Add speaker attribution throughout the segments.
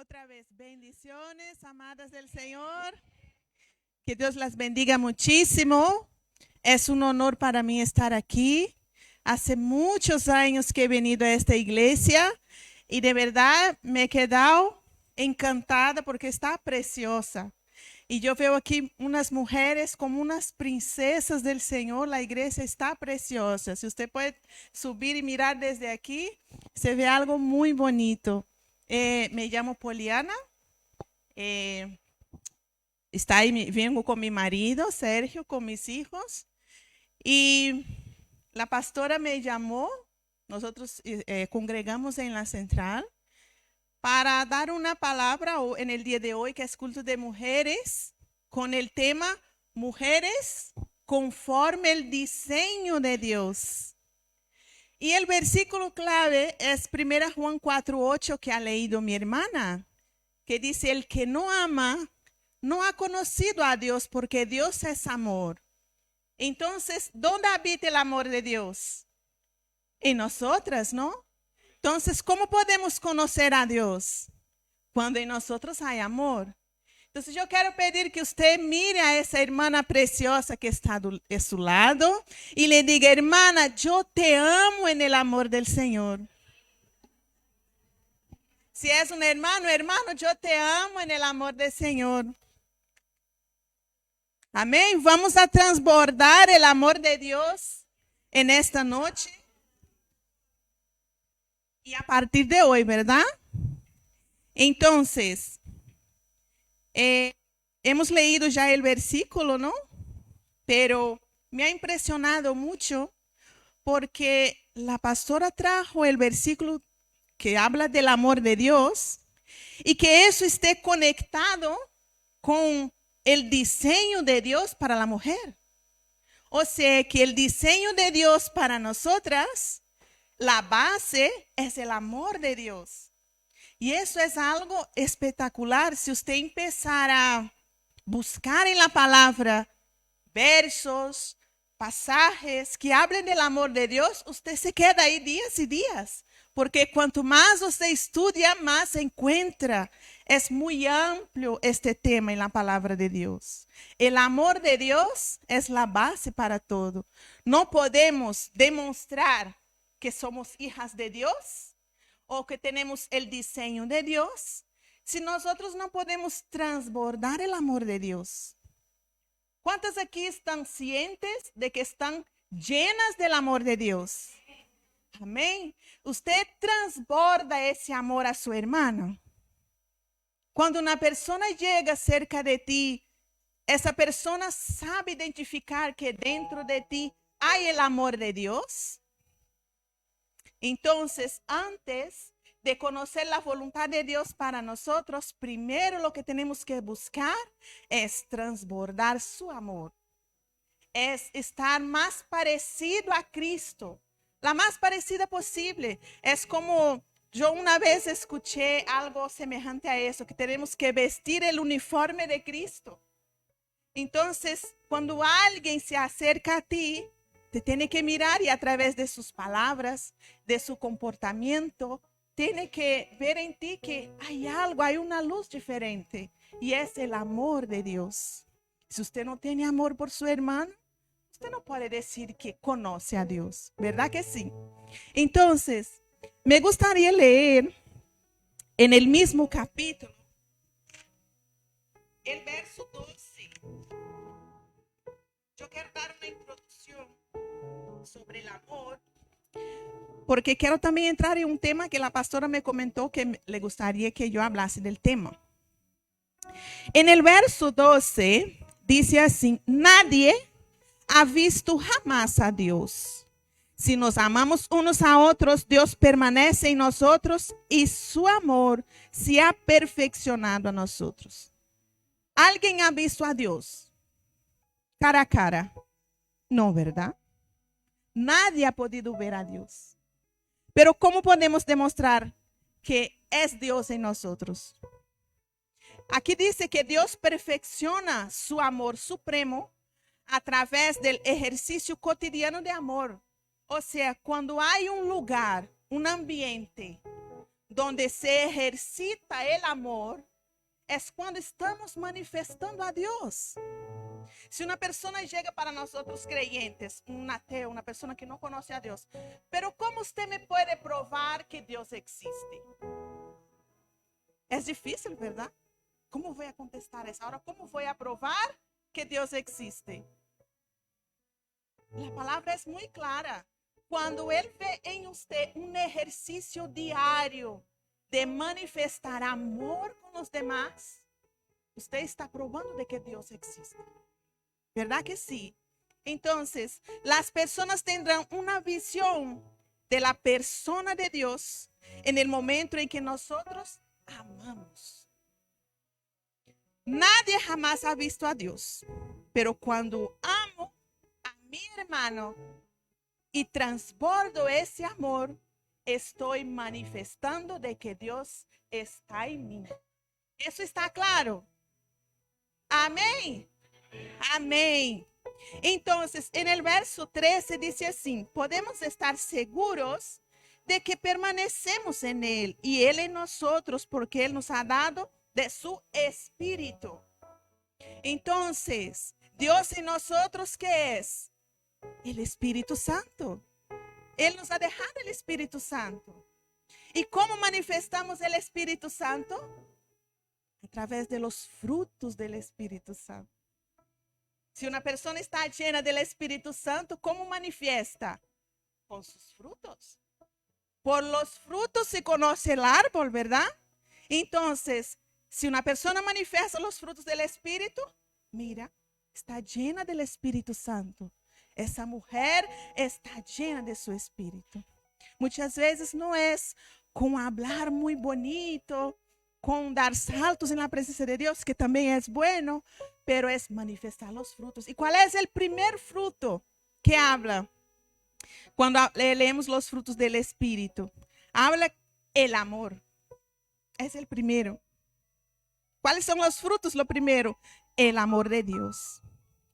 Speaker 1: Otra vez, bendiciones, amadas del Señor. Que Dios las bendiga muchísimo. Es un honor para mí estar aquí. Hace muchos años que he venido a esta iglesia y de verdad me he quedado encantada porque está preciosa. Y yo veo aquí unas mujeres como unas princesas del Señor. La iglesia está preciosa. Si usted puede subir y mirar desde aquí, se ve algo muy bonito. Me llamo Poliana. Está ahí, vengo con mi marido, Sergio, con mis hijos. Y la pastora me llamó. Nosotros congregamos en la central para dar una palabra en el día de hoy, que es culto de mujeres, con el tema Mujeres conforme el diseño de Dios. Y el versículo clave es 1 Juan 4:8 que ha leído mi hermana, que dice: el que no ama no ha conocido a Dios, porque Dios es amor. Entonces, ¿dónde habita el amor de Dios? En nosotras, ¿no? Entonces, ¿cómo podemos conocer a Dios? Cuando en nosotros hay amor. Entonces, yo quiero pedir que usted mire a esa hermana preciosa que está a su lado y le diga: hermana, yo te amo en el amor del Señor. Si es un hermano, hermano, yo te amo en el amor del Señor. Amén. Vamos a transbordar el amor de Dios en esta noche. Y a partir de hoy, ¿verdad? Entonces, hemos leído ya el versículo, ¿no? Pero me ha impresionado mucho porque la pastora trajo el versículo que habla del amor de Dios y que eso esté conectado con el diseño de Dios para la mujer. O sea, que el diseño de Dios para nosotras, la base es el amor de Dios. Y eso es algo espectacular. Si usted empezar a buscar en la palabra versos, pasajes que hablen del amor de Dios, usted se queda ahí días y días. Porque cuanto más usted estudia, más encuentra. Es muy amplio este tema en la palabra de Dios. El amor de Dios es la base para todo. No podemos demostrar que somos hijas de Dios o que tenemos el diseño de Dios si nosotros no podemos transbordar el amor de Dios. ¿Cuántas aquí están cientes de que están llenas del amor de Dios? Amén. Usted transborda ese amor a su hermano. Cuando una persona llega cerca de ti, esa persona sabe identificar que dentro de ti hay el amor de Dios. Entonces, antes de conocer la voluntad de Dios para nosotros, primero lo que tenemos que buscar es transbordar su amor. Es estar más parecido a Cristo, la más parecida posible. Es como yo una vez escuché algo semejante a eso, que tenemos que vestir el uniforme de Cristo. Entonces, cuando alguien se acerca a ti, te tiene que mirar y a través de sus palabras, de su comportamiento, tiene que ver en ti que hay algo, hay una luz diferente y es el amor de Dios. Si usted no tiene amor por su hermano, usted no puede decir que conoce a Dios, ¿verdad que sí? Entonces, me gustaría leer en el mismo capítulo el verso 12. Yo quiero dar una introducción sobre el amor, porque quiero también entrar en un tema que la pastora me comentó que le gustaría que yo hablase del tema. En el verso 12 dice así: nadie ha visto jamás a Dios. Si nos amamos unos a otros, Dios permanece en nosotros y su amor se ha perfeccionado a nosotros. ¿Alguien ha visto a Dios cara a cara? No, ¿verdad? Nadie ha podido ver a Dios. Pero ¿cómo podemos demostrar que es Dios en nosotros? Aquí dice que Dios perfecciona su amor supremo a través del ejercicio cotidiano de amor. O sea, cuando hay un lugar, un ambiente donde se ejercita el amor, es cuando estamos manifestando a Dios. Si una persona llega para nosotros creyentes, un ateo, una persona que no conoce a Dios, pero ¿cómo usted me puede probar que Dios existe? Es difícil, ¿verdad? ¿Cómo voy a contestar eso? Ahora, ¿cómo voy a probar que Dios existe? La palabra es muy clara. Cuando Él ve en usted un ejercicio diario de manifestar amor con los demás, usted está probando de que Dios existe. ¿Verdad que sí? Entonces, las personas tendrán una visión de la persona de Dios en el momento en que nosotros amamos. Nadie jamás ha visto a Dios, pero cuando amo a mi hermano y transbordo ese amor, estoy manifestando de que Dios está en mí. Eso está claro. Amén. Amén. Entonces, en el verso 13 dice así: podemos estar seguros de que permanecemos en Él y Él en nosotros, porque Él nos ha dado de su Espíritu. Entonces, Dios en nosotros, ¿qué es? El Espíritu Santo. Él nos ha dejado el Espíritu Santo. ¿Y cómo manifestamos el Espíritu Santo? A través de los frutos del Espíritu Santo. Si una persona está llena del Espíritu Santo, ¿cómo manifiesta? Con sus frutos. Por los frutos se conoce el árbol, ¿verdad? Entonces, si una persona manifiesta los frutos del Espíritu, mira, está llena del Espíritu Santo. Esa mujer está llena de su Espíritu. Muchas veces no es con hablar muy bonito, con dar saltos en la presencia de Dios, que también es bueno, pero es manifestar los frutos. ¿Y cuál es el primer fruto que habla cuando leemos los frutos del Espíritu? Habla el amor. Es el primero. ¿Cuáles son los frutos? Lo primero, el amor de Dios.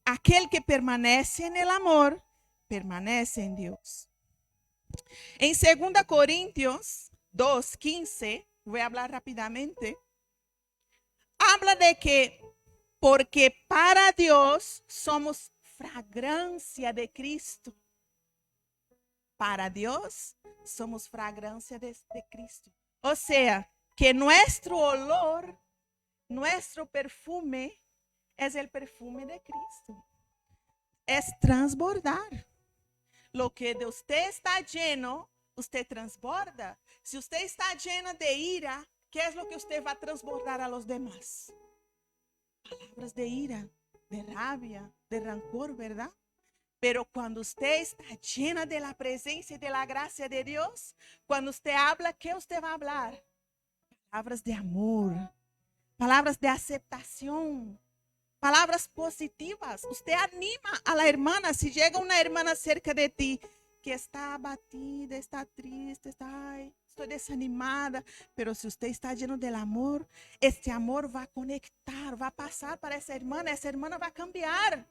Speaker 1: Aquel que permanece en el amor, permanece en Dios. En 2 Corintios 2:15, voy a hablar rápidamente, habla de que porque para Dios somos fragancia de Cristo. Para Dios somos fragancia de Cristo. O sea, que nuestro olor, nuestro perfume es el perfume de Cristo. Es transbordar. Lo que de usted está lleno, usted transborda. Si usted está llena de ira, ¿qué es lo que usted va a transbordar a los demás? Palabras de ira, de rabia, de rancor, ¿verdad? Pero cuando usted está llena de la presencia y de la gracia de Dios, cuando usted habla, ¿qué usted va a hablar? Palabras de amor, palabras de aceptación, palabras positivas. Usted anima a la hermana. Si llega una hermana cerca de ti que está abatida, está triste, estoy desanimada, pero si usted está lleno del amor, este amor va a conectar, va a pasar para esa hermana va a cambiar.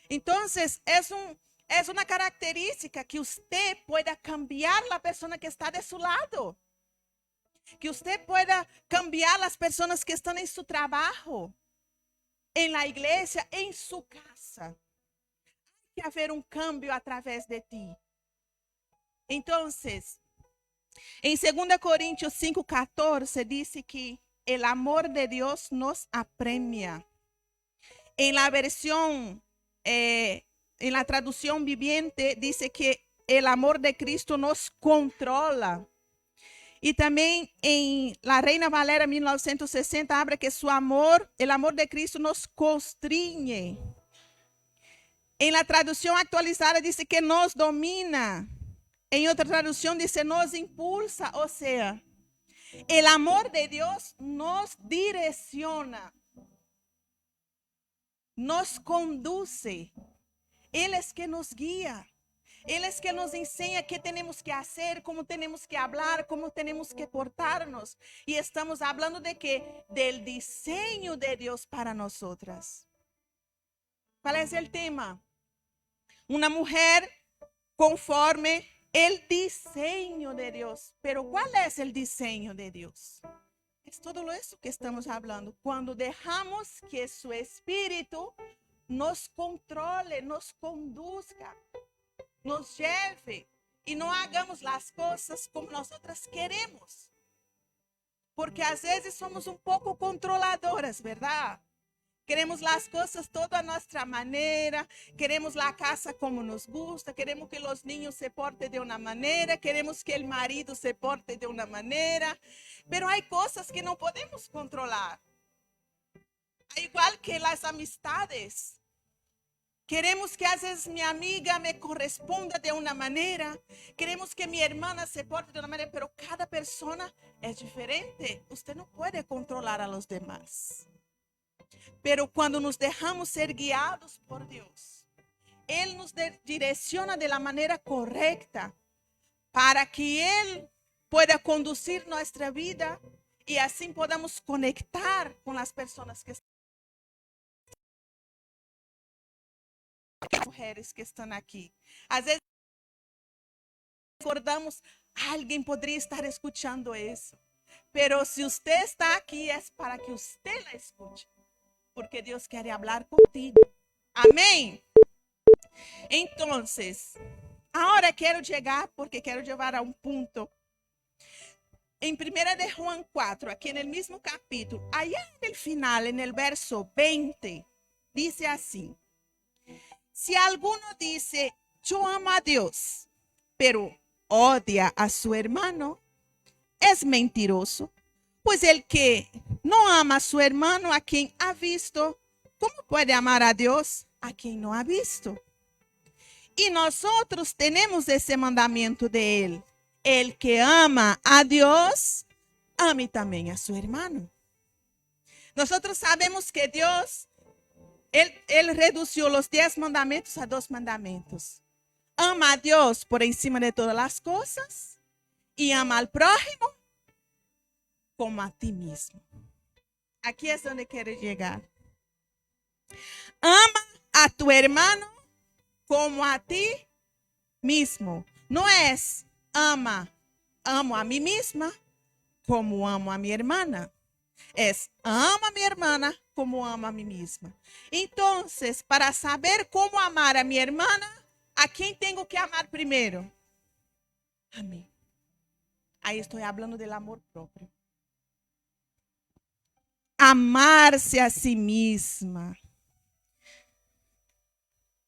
Speaker 1: Entonces, es una característica que usted pueda cambiar la persona que está de su lado. Que usted pueda cambiar las personas que están en su trabajo, en la iglesia, en su casa. Hay que haber un cambio a través de ti. Entonces, en 2 Corintios 5:14 dice que el amor de Dios nos apremia. En la versión, en la traducción viviente, dice que el amor de Cristo nos controla. Y también en la Reina Valera 1960 habla que su amor, el amor de Cristo nos constriñe. En la traducción actualizada dice que nos domina. En otra traducción dice nos impulsa. O sea, el amor de Dios nos direcciona, nos conduce. Él es que nos guía. Él es que nos enseña qué tenemos que hacer, cómo tenemos que hablar, cómo tenemos que portarnos. Y estamos hablando de qué? Del diseño de Dios para nosotras. ¿Cuál es el tema? Una mujer conforme El diseño de Dios. Pero ¿cuál es el diseño de Dios? Es todo eso que estamos hablando. Cuando dejamos que su espíritu nos controle, nos conduzca, nos lleve y no hagamos las cosas como nosotras queremos. Porque a veces somos un poco controladoras, ¿verdad? Queremos las cosas toda a nuestra manera, queremos la casa como nos gusta, queremos que los niños se porten de una manera, queremos que el marido se porte de una manera, pero hay cosas que no podemos controlar. Igual que las amistades. Queremos que a veces mi amiga me corresponda de una manera, queremos que mi hermana se porte de una manera, pero cada persona es diferente. Usted no puede controlar a los demás. Pero cuando nos dejamos ser guiados por Dios, Él nos direcciona de la manera correcta para que Él pueda conducir nuestra vida y así podamos conectar con las personas que están. Mujeres que están aquí. A veces recordamos, alguien podría estar escuchando eso. Pero si usted está aquí es para que usted la escuche. Porque Dios quiere hablar contigo. Amén. Entonces, ahora quiero llegar, porque quiero llevar a un punto. En 1 de Juan 4, aquí en el mismo capítulo, allá en el final, en el verso 20, dice así. Si alguno dice, yo amo a Dios, pero odia a su hermano, es mentiroso. Pues el que no ama a su hermano a quien ha visto, ¿cómo puede amar a Dios a quien no ha visto? Y nosotros tenemos ese mandamiento de él. El que ama a Dios, ame también a su hermano. Nosotros sabemos que Dios, Él redució los 10 mandamientos a 2 mandamientos. Ama a Dios por encima de todas las cosas y ama al prójimo como a ti mismo. Aquí es donde quiero llegar. Ama a tu hermano como a ti mismo. No es amo a mí misma como amo a mi hermana. Es amo a mi hermana como amo a mí misma. Entonces, para saber cómo amar a mi hermana, ¿a quién tengo que amar primero? A mí. Ahí estoy hablando del amor propio. Amarse a sí misma.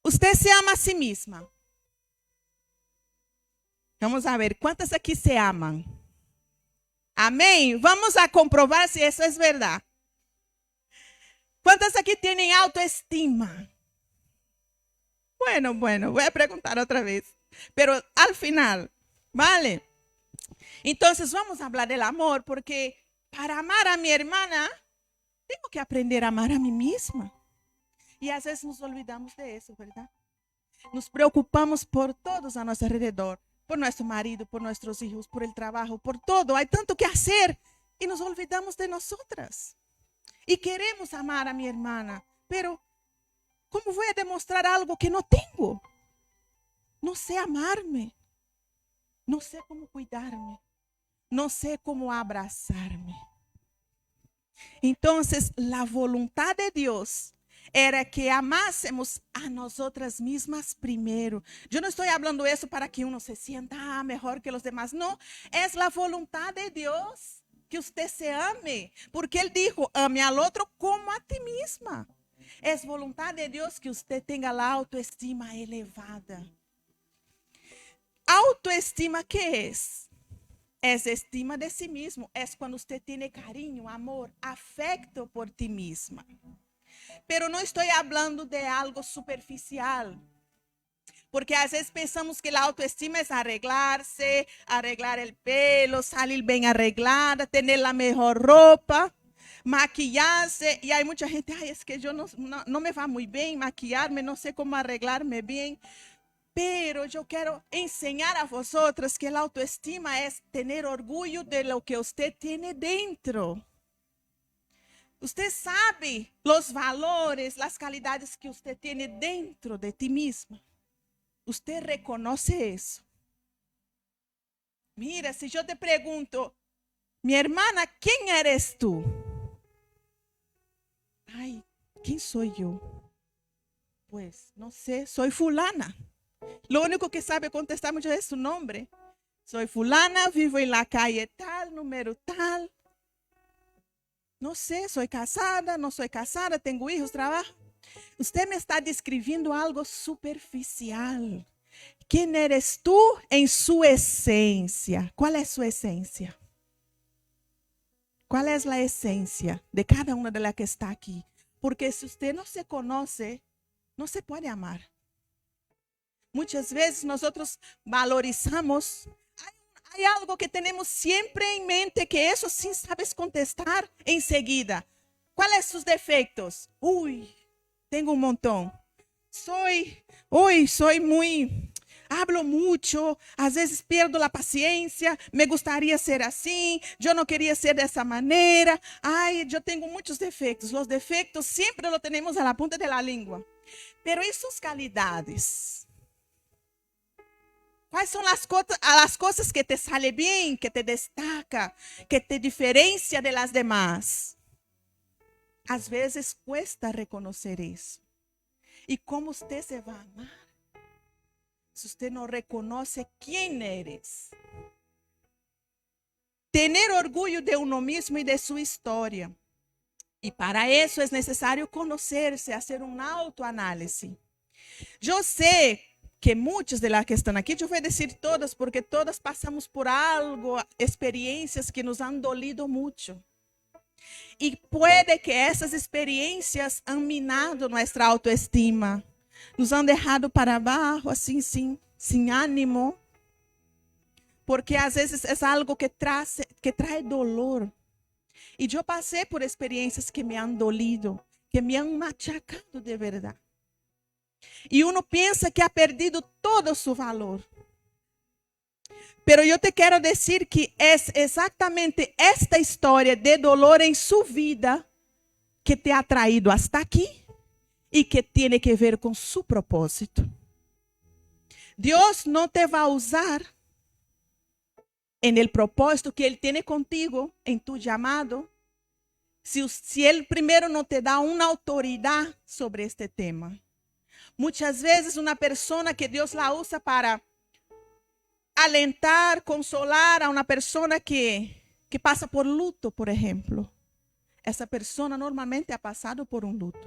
Speaker 1: Usted se ama a sí misma. Vamos a ver, ¿cuántas aquí se aman? Amén. Vamos a comprobar si eso es verdad. ¿Cuántas aquí tienen autoestima? Bueno, voy a preguntar otra vez. Pero al final, ¿vale? Entonces vamos a hablar del amor, porque para amar a mi hermana, tengo que aprender a amar a mí misma. Y a veces nos olvidamos de eso, ¿verdad? Nos preocupamos por todos a nuestro alrededor, por nuestro marido, por nuestros hijos, por el trabajo, por todo. Hay tanto que hacer y nos olvidamos de nosotras. Y queremos amar a mi hermana, pero ¿cómo voy a demostrar algo que no tengo? No sé amarme, no sé cómo cuidarme, no sé cómo abrazarme. Entonces, la voluntad de Dios era que amásemos a nosotras mismas primero. Yo no estoy hablando eso para que uno se sienta mejor que los demás. No, es la voluntad de Dios que usted se ame. Porque Él dijo, ame al otro como a ti misma. Es voluntad de Dios que usted tenga la autoestima elevada. Autoestima, ¿qué es? Es estima de sí mismo. Es cuando usted tiene cariño, amor, afecto por ti misma. Pero no estoy hablando de algo superficial. Porque a veces pensamos que la autoestima es arreglarse, arreglar el pelo, salir bien arreglada, tener la mejor ropa, maquillarse. Y hay mucha gente, ay, es que yo no me va muy bien maquillarme, no sé cómo arreglarme bien. Pero yo quiero enseñar a vosotros que la autoestima es tener orgullo de lo que usted tiene dentro. Usted sabe los valores, las calidades que usted tiene dentro de ti misma. Usted reconoce eso. Mira, si yo te pregunto, mi hermana, ¿quién eres tú? Ay, ¿quién soy yo? Pues no sé, soy fulana. Lo único que sabe contestar mucho es su nombre. Soy fulana, vivo en la calle tal, número tal. No sé, soy casada, no soy casada, tengo hijos, trabajo. Usted me está describiendo algo superficial. ¿Quién eres tú en su esencia? ¿Cuál es su esencia? ¿Cuál es la esencia de cada una de las que está aquí? Porque si usted no se conoce, no se puede amar. Muchas veces nosotros valorizamos. Hay algo que tenemos siempre en mente que eso sí sabes contestar enseguida. ¿Cuáles sus defectos? Uy, tengo un montón. Soy muy, hablo mucho, a veces pierdo la paciencia, me gustaría ser así, yo no quería ser de esa manera. Ay, yo tengo muchos defectos. Los defectos siempre los tenemos a la punta de la lengua. Pero ¿y sus calidades? ¿Cuáles son las cosas que te sale bien, que te destaca, que te diferencia de las demás? A veces cuesta reconocer eso. ¿Y cómo usted se va a amar si usted no reconoce quién eres? Tener orgullo de uno mismo y de su historia. Y para eso es necesario conocerse, hacer un autoanálisis. Yo sé que muchos de las que están aquí, yo voy a decir todas, porque todas pasamos por algo, experiencias que nos han dolido mucho. Y puede que esas experiencias han minado nuestra autoestima, nos han dejado para abajo, así, sin ánimo, porque a veces es algo que trae dolor. Y yo pasé por experiencias que me han dolido, que me han machacado de verdad. Y uno piensa que ha perdido todo su valor. Pero yo te quiero decir que es exactamente esta historia de dolor en su vida que te ha traído hasta aquí y que tiene que ver con su propósito. Dios no te va a usar en el propósito que Él tiene contigo, en tu llamado, si Él primero no te da una autoridad sobre este tema. Muchas veces una persona que Dios la usa para alentar, consolar a una persona que pasa por luto, por ejemplo. Esa persona normalmente ha pasado por un luto,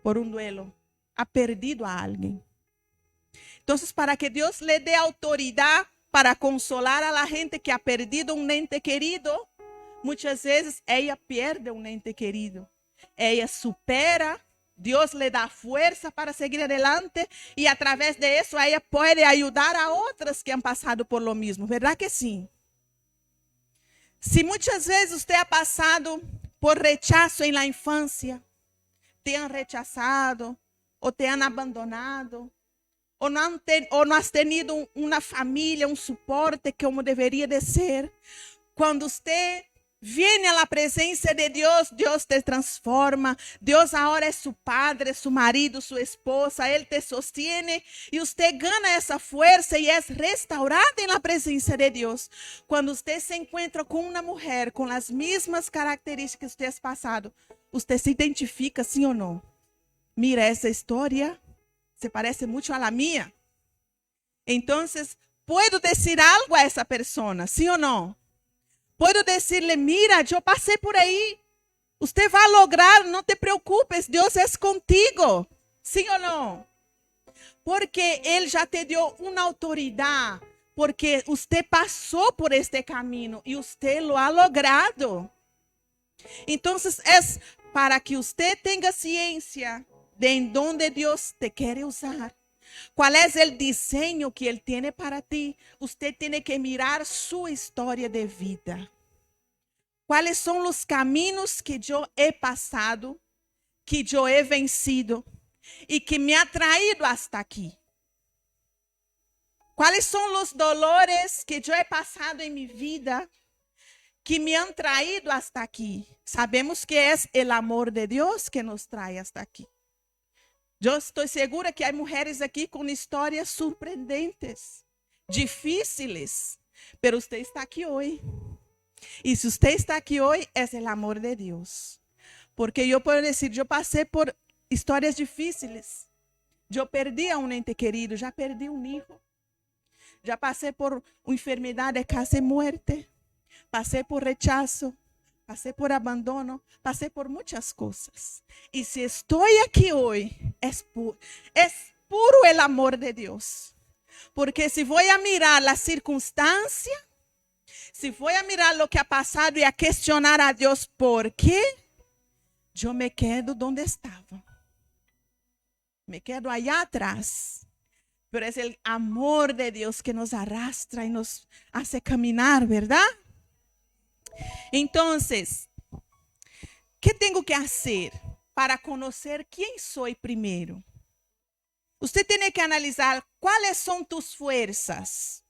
Speaker 1: por un duelo, ha perdido a alguien. Entonces, para que Dios le dé autoridad para consolar a la gente que ha perdido un ente querido, muchas veces ella pierde un ente querido. Ella supera, Dios le da fuerza para seguir adelante y a través de eso ella puede ayudar a otras que han pasado por lo mismo. ¿Verdad que sí? Si muchas veces usted ha pasado por rechazo en la infancia, te han rechazado o te han abandonado, o no has tenido una familia, un soporte como debería de ser, cuando usted viene a la presencia de Dios, Dios te transforma. Dios ahora es su padre, su marido, su esposa. Él te sostiene y usted gana esa fuerza y es restaurada en la presencia de Dios. Cuando usted se encuentra con una mujer con las mismas características que usted ha pasado, usted se identifica, ¿sí o no? Mira, esa historia se parece mucho a la mía. Entonces, ¿puedo decir algo a esa persona? ¿Sí o no? Puedo decirle, mira, yo pasé por ahí. Usted va a lograr, no te preocupes, Dios es contigo. ¿Sí o no? Porque Él ya te dio una autoridad, porque usted pasó por este camino y usted lo ha logrado. Entonces es para que usted tenga ciencia de en dónde Dios te quiere usar. ¿Cuál es el diseño que Él tiene para ti? Usted tiene que mirar su historia de vida. ¿Cuáles son los caminos que yo he pasado, que yo he vencido y que me ha traído hasta aquí? ¿Cuáles son los dolores que yo he pasado en mi vida que me han traído hasta aquí? Sabemos que es el amor de Dios que nos trae hasta aquí. Yo estoy segura que hay mujeres aquí con historias sorprendentes, difíciles, pero usted está aquí hoy. Y si usted está aquí hoy, es el amor de Dios. Porque yo puedo decir, yo pasé por historias difíciles. Yo perdí a un ente querido, ya perdí un hijo. Ya pasé por enfermedad de casi muerte. Pasé por rechazo. Pasé por abandono. Pasé por muchas cosas. Y si estoy aquí hoy, es puro el amor de Dios. Porque si voy a mirar la circunstancia, si voy a mirar lo que ha pasado y a cuestionar a Dios por qué, yo me quedo donde estaba. Me quedo allá atrás. Pero es el amor de Dios que nos arrastra y nos hace caminar, ¿verdad? Entonces, ¿qué tengo que hacer para conocer quién soy primero? Usted tiene que analizar cuáles son tus fuerzas.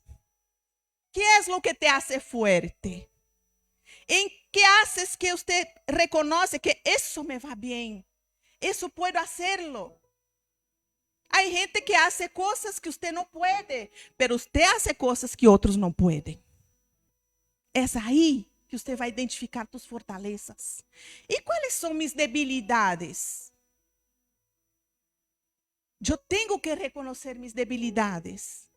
Speaker 1: ¿Qué es lo que te hace fuerte? ¿En qué haces que usted reconoce que eso me va bien? Eso puedo hacerlo. Hay gente que hace cosas que usted no puede, pero usted hace cosas que otros no pueden. Es ahí que usted vai identificar tus fortalezas. E quais são minhas debilidades? Eu tenho que reconhecer minhas debilidades.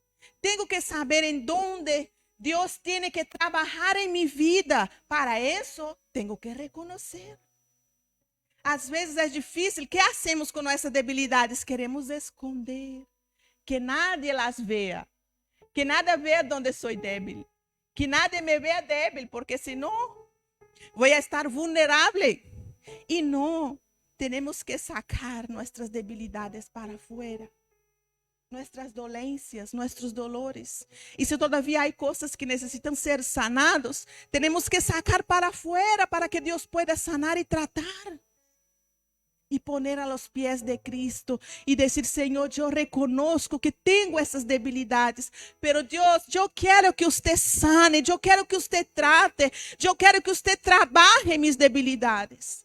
Speaker 1: Tenho que saber em onde Deus tem que trabalhar em minha vida. Para isso, tenho que reconhecer. Às vezes é difícil. O que hacemos com nossas debilidades? Queremos esconder. Que nadie las vea. Que nada vea onde sou débil. Que nadie me vea débil, porque senão vou estar vulnerável. E não, temos que sacar nossas debilidades para fora. Nossas dolências, nossos dolores. E se todavia há coisas que necessitam ser sanados, temos que sacar para fora para que Deus pueda sanar e tratar. E poner a los pies de Cristo e dizer, Senhor, eu reconozco que tenho essas debilidades, pero Deus, eu quero que você sane, eu quero que você trate, eu quero que você trabalhe minhas debilidades,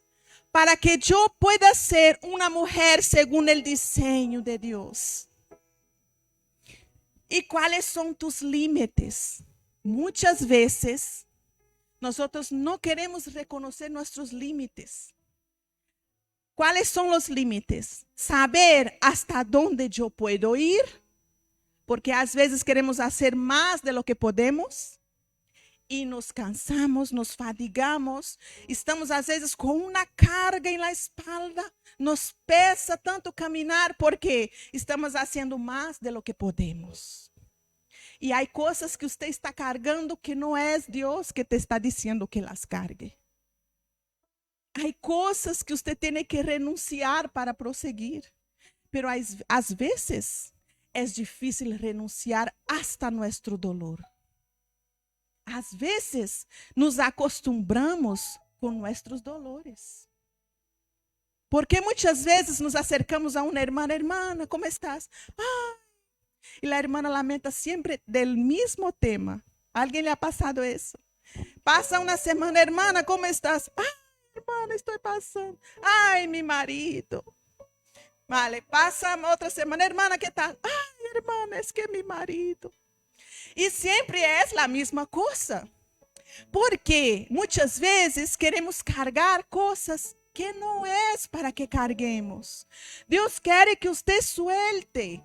Speaker 1: para que eu pueda ser uma mulher segundo o diseño de Deus. E quais são tus límites? Muitas vezes, nós não queremos reconhecer nossos límites. ¿Cuáles son los límites? Saber hasta dónde yo puedo ir, porque a veces queremos hacer más de lo que podemos y nos cansamos, nos fatigamos, estamos a veces con una carga en la espalda, nos pesa tanto caminar porque estamos haciendo más de lo que podemos. Y hay cosas que usted está cargando que no es Dios que te está diciendo que las cargue. Há coisas que você tem que renunciar para prosseguir. Pero às vezes é difícil renunciar hasta nosso dolor. Às vezes nos acostumbramos com nossos dolores. Porque muitas vezes nos acercamos a uma irmã, hermana, como estás? Ah, e a irmã lamenta sempre del mesmo tema. Alguém lhe ha passado isso? Passa uma semana, hermana, como estás? Ah, hermana, estou passando. Ai, meu marido. Vale, passa outra semana. Hermana, que tal? Ai, hermana, é que é meu marido. E sempre é a mesma coisa. Porque muitas vezes queremos carregar coisas que não é para que carguemos. Deus quer que você suelte.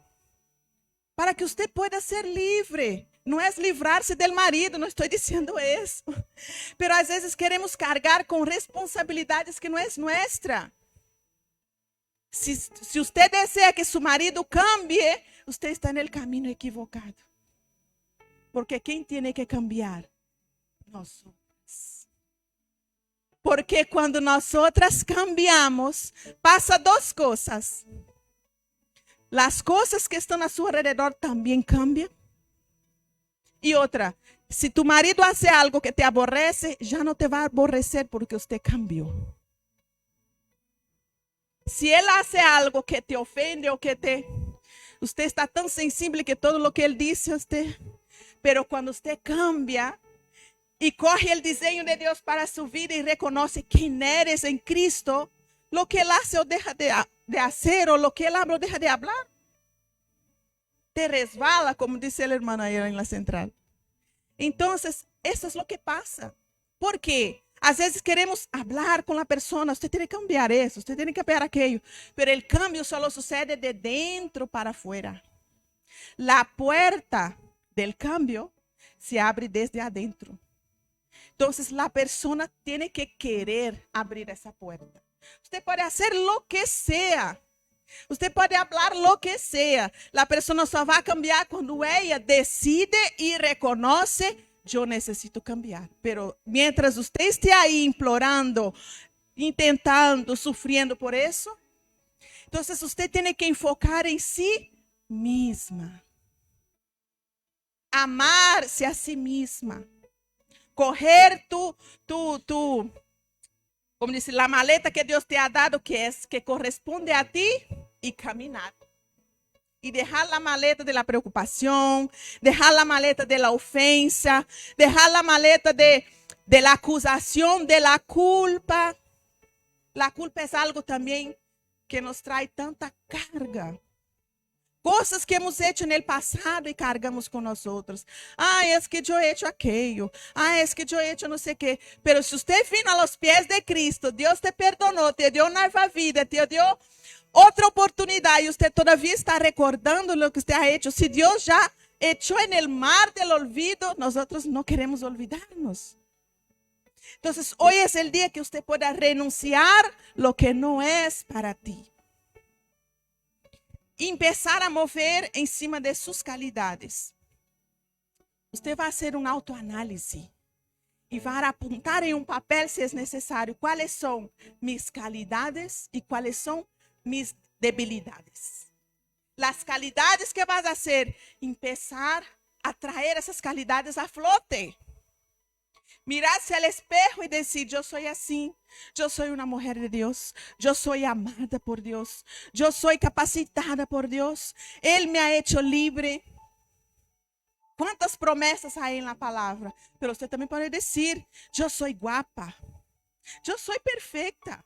Speaker 1: Para que você pueda ser livre. Não é livrar-se do marido, não estou dizendo isso. Pero às vezes queremos carregar com responsabilidades que não é nossa. Se você deseja que seu marido cambie, você está no caminho equivocado. Porque quem tem que cambiar? Nós outras. Porque quando nós outras cambiamos, passa duas coisas. As coisas que estão a seu redor também cambiam. E outra, se tu marido hace algo que te aborrece, já não te vai aborrecer porque você cambiou. Se ele hace algo que te ofende ou que te... Você está tão sensível que todo o que ele disse a você... Pero quando você cambia e corre o desenho de Deus para sua vida e reconhece quem eres em Cristo, lo que ele hace ou deixa de hacer, ou lo que ele habla ou deixa de hablar, te resbala, como disse a irmã aí na central. Entonces, eso es lo que pasa. ¿Por qué? Às vezes queremos falar com a pessoa, você tem que cambiar isso, você tem que cambiar aquilo, pero el cambio solo sucede de dentro para afuera. La puerta del cambio se abre desde adentro. Entonces, la persona tiene que querer abrir esa puerta. Usted puede hacer lo que sea. Usted pode falar lo que sea. La persona só vai cambiar quando ella decide e reconoce, eu necessito cambiar. Pero mientras usted esté aí implorando, intentando, sufriendo por eso, entonces usted tiene que enfocar en sí misma. Amar-se a si misma. Coger como dice, la maleta que Dios te ha dado, que corresponde a ti, y caminar. Y dejar la maleta de la preocupación, dejar la maleta de la ofensa, dejar la maleta de la acusación, de la culpa. La culpa es algo también que nos trae tanta carga. Cosas que hemos hecho en el pasado y cargamos con nosotros. Es que yo he hecho aquello. Es que yo he hecho no sé qué. Pero si usted vino a los pies de Cristo, Dios te perdonó, te dio nueva vida, te dio otra oportunidad y usted todavía está recordando lo que usted ha hecho. Si Dios ya echó en el mar del olvido, nosotros no queremos olvidarnos. Entonces, hoy es el día que usted pueda renunciar lo que no es para ti. Empezar a mover em cima de suas qualidades. Você vai fazer um autoanálise e vai apontar em um papel, se é necessário, quais são minhas qualidades e quais são minhas debilidades. As qualidades que vas a hacer, empezar a trazer essas qualidades a flote. Mirar-se ao espejo e dizer, eu sou assim, eu sou uma mulher de Deus, eu sou amada por Deus, eu sou capacitada por Deus, Ele me ha hecho livre. Quantas promessas há na palavra? Mas você também pode dizer, eu sou guapa, eu sou perfeita,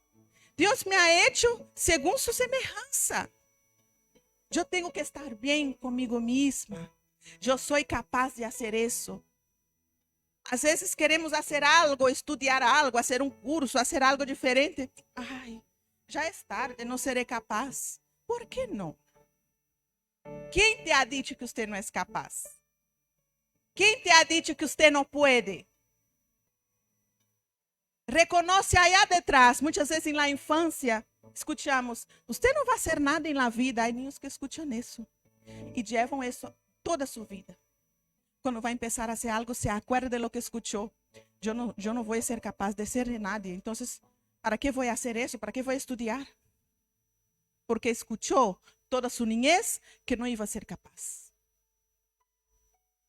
Speaker 1: Deus me ha hecho segundo sua semelhança. Eu tenho que estar bem comigo mesma, eu sou capaz de fazer isso. Às vezes queremos fazer algo, estudar algo, fazer um curso, fazer algo diferente. Já é tarde, não serei capaz. Por que não? Quem te ha dicho que você não é capaz? Quem te ha dicho que você não pode? Reconoce aí atrás. Muitas vezes na infância, escutamos, você não vai ser nada na vida. Há niños que escutam isso e levam isso toda a sua vida. Quando vai começar a fazer algo, se acuerda de lo que escuchou. Eu não vou ser capaz de ser de nadie. Então, ¿para que vou fazer isso? ¿Para que vou estudar? Porque escuchou toda sua niñez que não ia ser capaz.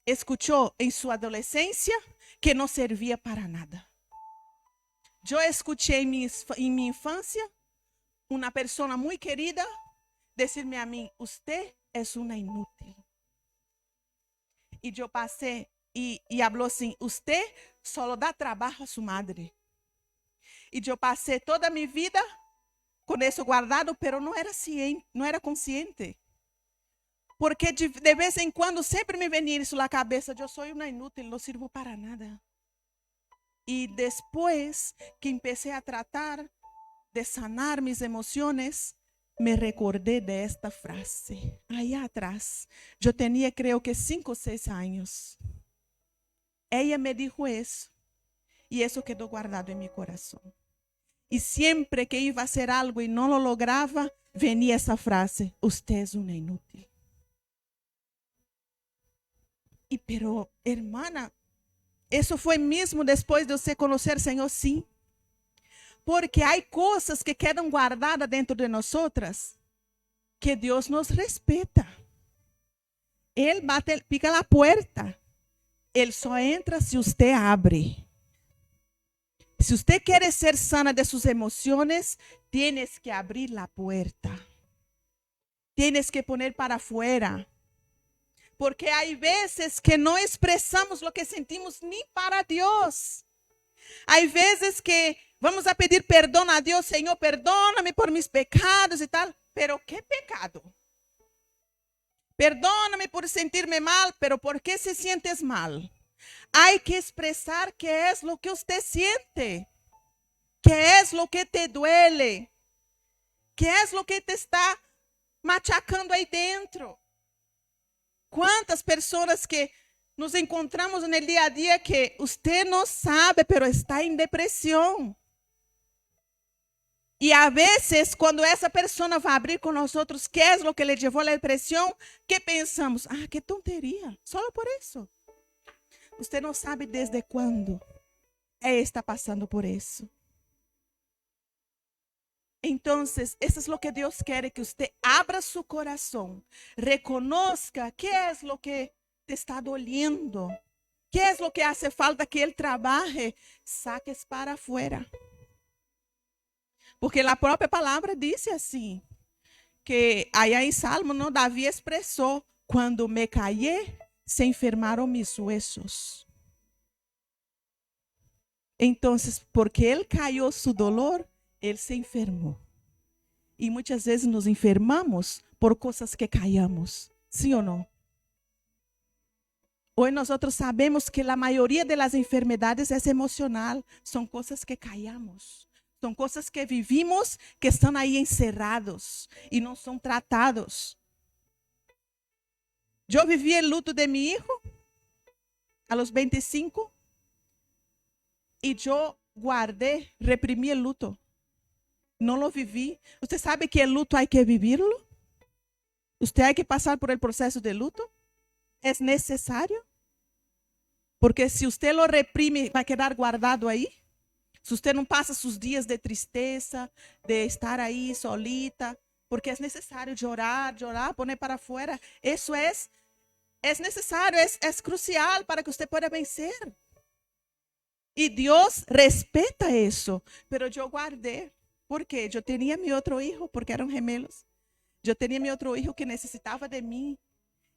Speaker 1: Escuchou em sua adolescência que não servia para nada. Eu escutei em minha infância uma pessoa muito querida dizer-me a mim, você é uma inútil. E eu passei e falou assim, você só dá trabalho a sua madre. E eu passei toda a minha vida com isso guardado, pero não era ciente, não era consciente. Porque de vez em quando sempre me venia isso na cabeça, eu sou uma inútil, não sirvo para nada. E depois que comecei a tratar de sanar minhas emoções, me recordei desta frase. Aí atrás, eu tinha, creio que 5 ou 6 anos. Ela me dijo isso. E isso quedou guardado em meu coração. E sempre que ia fazer algo e não lo lograva, venia essa frase: "Usted es una inútil". E pero, hermana, isso foi mesmo depois de você conhecer o Senhor, sim. Porque há coisas que quedam guardadas dentro de nós que Deus nos respeita. Ele pica a porta. Ele só entra se você abre. Se você quer ser sana de suas emoções, tienes que abrir a porta. Tienes que poner para afuera. Porque há vezes que não expressamos o que sentimos nem para Deus. Há vezes que vamos a pedir perdão a Deus, Senhor, perdóname por mis pecados e tal. Pero ¿qué pecado? Perdóname por sentirme mal, pero ¿por qué se sientes mal? Hay que expresar qué es lo que usted siente, qué es lo que te duele, qué es lo que te está machacando ahí dentro. ¿Cuántas personas que nos encontramos en el día a día que usted no sabe, pero está en depresión? Y a veces, cuando esa persona va a abrir con nosotros qué es lo que le llevó a la depresión, ¿qué pensamos? Ah, qué tontería, solo por eso. Usted no sabe desde cuándo está pasando por eso. Entonces, eso es lo que Dios quiere, que usted abra su corazón, reconozca qué es lo que te está doliendo, qué es lo que hace falta que Él trabaje, saques para afuera. Porque la própria palavra diz assim, que allá em Salmo, não, Davi expressou, quando me caí, se enfermaram mis huesos. Então, porque ele caiu su dolor, ele se enfermou. E muitas vezes nos enfermamos por coisas que callamos, sim ou não? Hoje nós sabemos que a maioria das enfermidades é emocional, são coisas que callamos. São coisas que vivimos, que estão aí encerrados e não são tratados. Eu vivi o luto de meu filho a los 25 e eu guardei, reprimi o luto. Não lo vivi. Você sabe que o luto há que vivirlo? Você há que passar por el processo de luto? É necessário? Porque se você lo reprime, vai quedar guardado aí. Se você não passa seus dias de tristeza, de estar aí solita, porque é necessário chorar, poner para fora. Isso é necessário, é crucial para que você possa vencer. E Deus respeita isso. Mas eu guardei. Por quê? Eu tinha meu outro filho, porque eram gemelos. Eu tinha meu outro filho que necessitava de mim.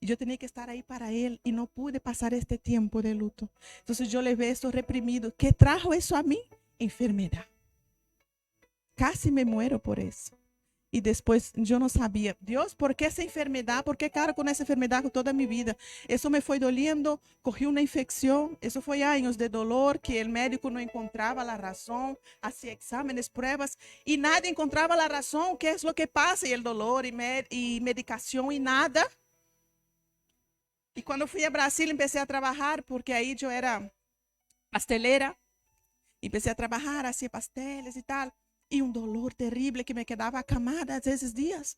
Speaker 1: E eu tinha que estar aí para ele. E não pude passar este tempo de luto. Então eu levei isso reprimido. Que trajo isso a mim? Enfermedade. Casi me muero por isso. E depois eu não sabia, Deus, por que essa enfermidade? Por que caro com essa enfermidade toda a minha vida? Isso me foi doliendo, corri uma infecção. Isso foi anos de dolor que o médico não encontrava a razão, fazia exames, pruebas e nada encontrava a razão. O que é o que passa? E o dolor e medicação e nada. E quando fui a Brasil, comecei a trabalhar, porque aí eu era pasteleira. Comecei a trabalhar, fazia pasteles e tal. E um dolor terrível que me quedava acamada às vezes dias.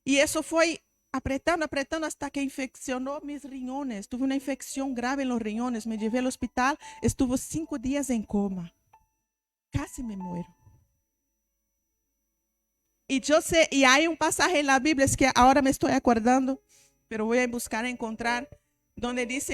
Speaker 1: E isso foi apretando, hasta que infeccionou meus riñones. Tuve uma infecção grave nos riñones. Me levei ao hospital. Estuve 5 dias em coma. Casi me muero. E eu sei, e há um passagem na Bíblia que agora me estou acordando, mas vou buscar encontrar, onde diz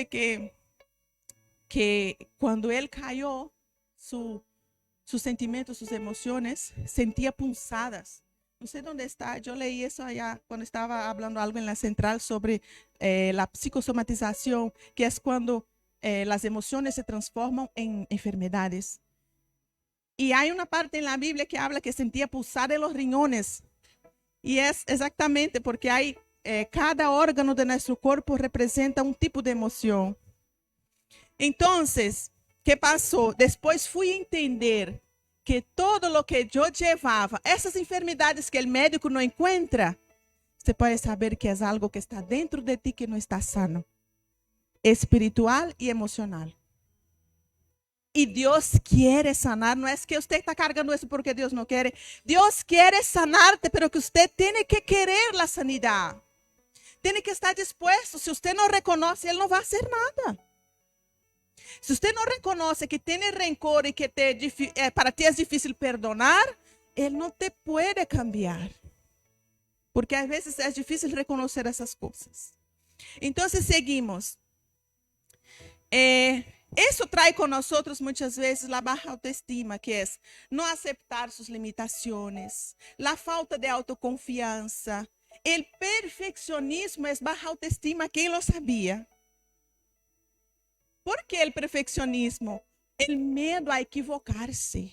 Speaker 1: que quando ele caiu, sus sentimientos, sus emociones, sentía punzadas. No sé dónde está, yo leí eso allá cuando estaba hablando algo en la central sobre la psicosomatización, que es cuando las emociones se transforman en enfermedades. Y hay una parte en la Biblia que habla que sentía pulsar en los riñones. Y es exactamente porque hay, cada órgano de nuestro cuerpo representa un tipo de emoción. Entonces, ¿qué pasó? Después fui a entender que todo lo que yo llevaba, esas enfermedades que el médico no encuentra, você pode saber que é algo que está dentro de ti que não está sano, espiritual e emocional. E Deus quer sanar, não é que você está carregando isso porque Deus não quer. Deus quer sanar-te, pero que você tem que querer a sanidade. Tem que estar disposto. Se você não reconhece, Ele não vai fazer nada. Se você não reconhece que tem rencor e que para ti é difícil perdonar, Ele não te pode cambiar. Porque às vezes é difícil reconhecer essas coisas. Então, seguimos. Isso traz com nós muitas vezes a baixa autoestima, que é não aceitar suas limitações, a falta de autoconfiança, o perfeccionismo é baixa autoestima. Quem lo sabia? ¿Por qué el perfeccionismo? El miedo a equivocar-se.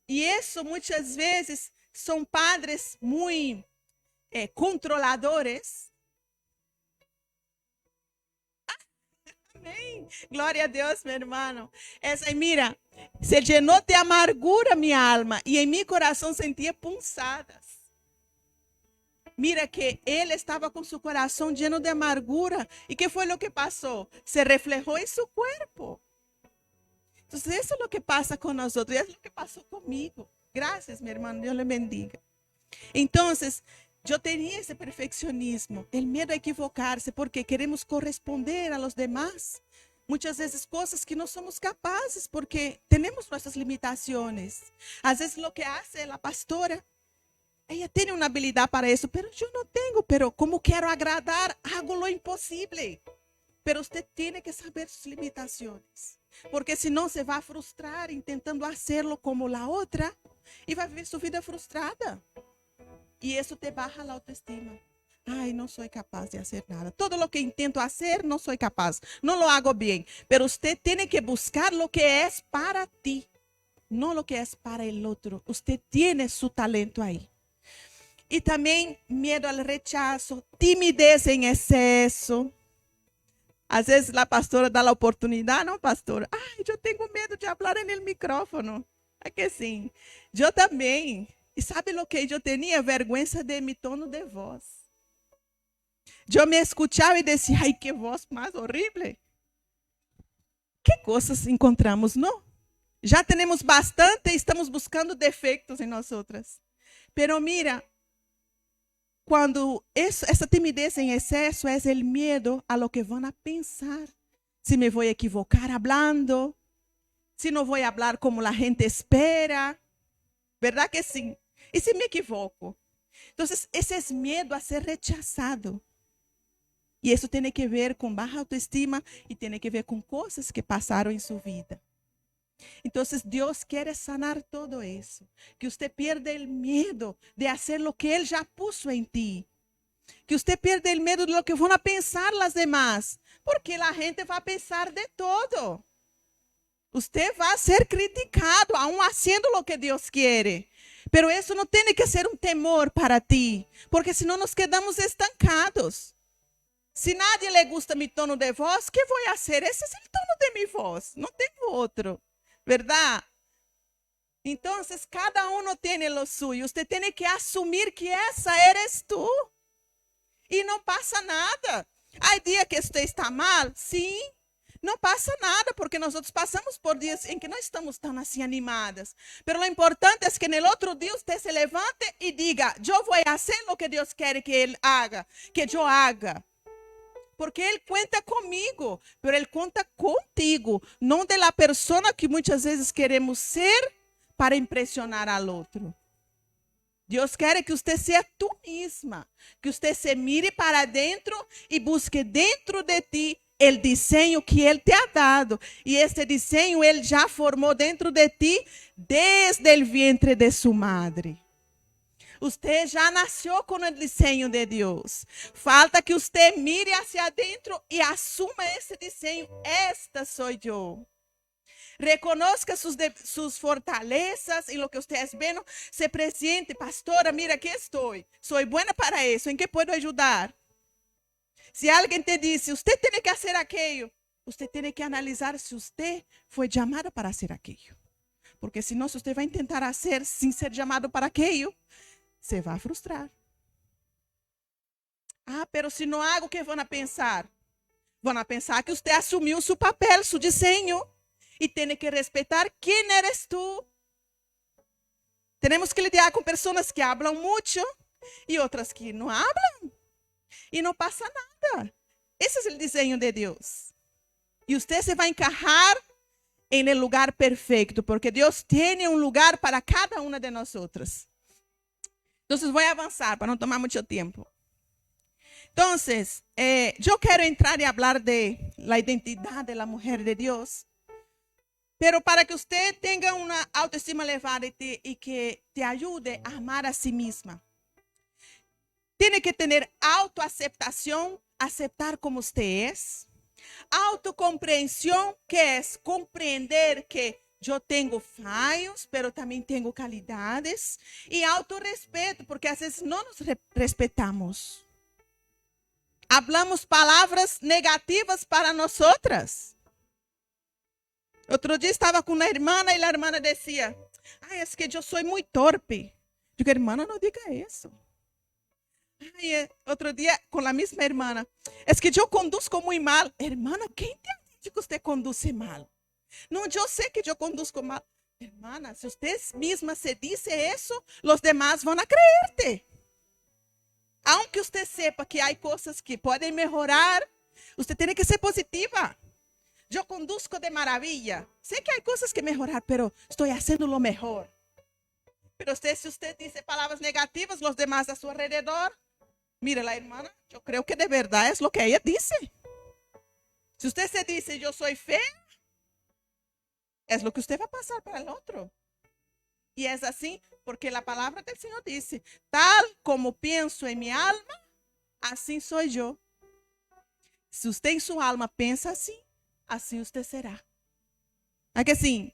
Speaker 1: E isso muitas vezes são padres muito controladores. Amém. Glória a Deus, meu irmão. Essa, mira, se llenó de amargura mi alma y en mi corazón sentía punzadas. Mira que él estaba con su corazón lleno de amargura. ¿Y qué fue lo que pasó? Se reflejó en su cuerpo. Entonces eso es lo que pasa con nosotros. Y es lo que pasó conmigo. Gracias, mi hermano. Dios le bendiga. Entonces, yo tenía ese perfeccionismo, el miedo a equivocarse, porque queremos corresponder a los demás. Muchas veces cosas que no somos capaces porque tenemos nuestras limitaciones. A veces lo que hace la pastora, ella tiene una habilidad para eso, pero yo no tengo. Pero como quiero agradar, hago lo imposible. Pero usted tiene que saber sus limitaciones, porque si no se va a frustrar intentando hacerlo como la otra y va a vivir su vida frustrada. Y eso te baja la autoestima. Ay, no soy capaz de hacer nada. Todo lo que intento hacer, no soy capaz. No lo hago bien. Pero usted tiene que buscar lo que es para ti, no lo que es para el otro. Usted tiene su talento ahí. Y también miedo al rechazo, timidez en exceso. Às vezes la pastora dá a oportunidade, não, pastor? Ai, eu tenho medo de falar no micrófono. É que sim. Eu também. E sabe o que eu tinha? Vergonha de meu tono de voz. Eu me escutava e dizia, ai, que voz mais horrível. Que coisas encontramos, não? Já temos bastante e estamos buscando defeitos em nós outras. Pero mira, quando essa timidez em excesso é o medo a lo que vão a pensar. Se me vou equivocar hablando, se não vou falar como a gente espera. ¿Verdad que sim? E se me equivoco? Então, esse é medo a ser rechazado. E isso tem que ver com baixa autoestima e tem que ver com coisas que passaram em sua vida. Então, Deus quer sanar todo isso. Que você perda o medo de fazer o que Ele já puso em ti. Que você perda o medo de lo que vão a pensar as demás. Porque a gente vai pensar de todo. Você vai ser criticado, aún haciendo lo que Deus quer. Pero isso não tem que ser um temor para ti. Porque senão nos quedamos estancados. Se nadie le gusta mi tono de voz, ¿qué voy a hacer? Ese es el tono de mi voz. No tengo otro. ¿Verdad? Entonces, cada uno tiene lo suyo. Usted tiene que asumir que esa eres tú. Y no pasa nada. Hay días que usted está mal, sí. No pasa nada, porque nosotros pasamos por días en que no estamos tan así animadas. Pero lo importante es que en el otro día usted se levante y diga, yo voy a hacer lo que Dios quiere que Él haga, que yo haga. Porque Ele conta comigo, pero Ele conta contigo, não de la persona que muitas vezes queremos ser para impressionar al outro. Deus quer que você seja tu mesma, que você se mire para dentro e busque dentro de ti o desenho que Ele te ha dado. E este desenho Ele já formou dentro de ti desde o vientre de sua madre. Você já nasceu com o desenho de Deus. Falta que você mire hacia dentro e assuma esse desenho. Esta sou eu. Reconozca suas fortalezas e lo que você é vendo. Se presente, pastora, mira, aqui estou. Sou buena para isso. ¿En qué puedo ajudar? Se alguém te disse, você tem que fazer aquilo, você tem que analisar se você foi chamado para fazer aquilo. Porque senão, se você vai tentar fazer sem ser chamado para aquilo, você vai frustrar. Ah, pero se não hago, o que vão a pensar? Vão a pensar que você assumiu seu papel, seu desenho. E tem que respeitar quem eres tu. Temos que lidar com pessoas que falam muito e outras que não falam. E não passa nada. Esse é o desenho de Deus. E você se vai encajar em el lugar perfeito, porque Deus tem um lugar para cada uma de nós outras. Então, vou avançar para não tomar muito tempo. Então, eu quero entrar e falar de la identidade da mulher de Deus. Pero para que você tenha uma autoestima elevada e que te ajude a amar a si misma, tem que ter autoaceptação, aceptar como você é. Autocompreensão, que é compreender que eu tenho falhos, pero também tenho qualidades. E autorrespeito, porque às vezes não nos respeitamos. hablamos palavras negativas para nosotras. Outro dia estava com uma irmã e a irmã dizia: "Ai, es que eu sou muito torpe." Digo: "Irmã, não diga isso." Ai, outro dia, com a mesma irmã: "Es que eu conduzco muito mal." Irmã, quem te diz que você conduz mal? Não, eu sei que eu conduzco mal. Irmã, se você mesma se diz isso, os demás vão acreditar. Aunque você sepa que há coisas que podem melhorar, você tem que ser positiva. Eu conduzco de maravilha. Sei que há coisas que melhorar, pero estou fazendo o melhor. Pero se você diz palavras negativas, os demás a seu alrededor, mira, a irmã, eu creio que de verdade é o que ela disse. Se você se diz, eu sou feia, é o que você vai passar para o outro. E é assim, porque a palavra do Senhor disse: tal como penso em minha alma, assim sou eu. Se você em sua alma pensa assim, assim você será. É que sim.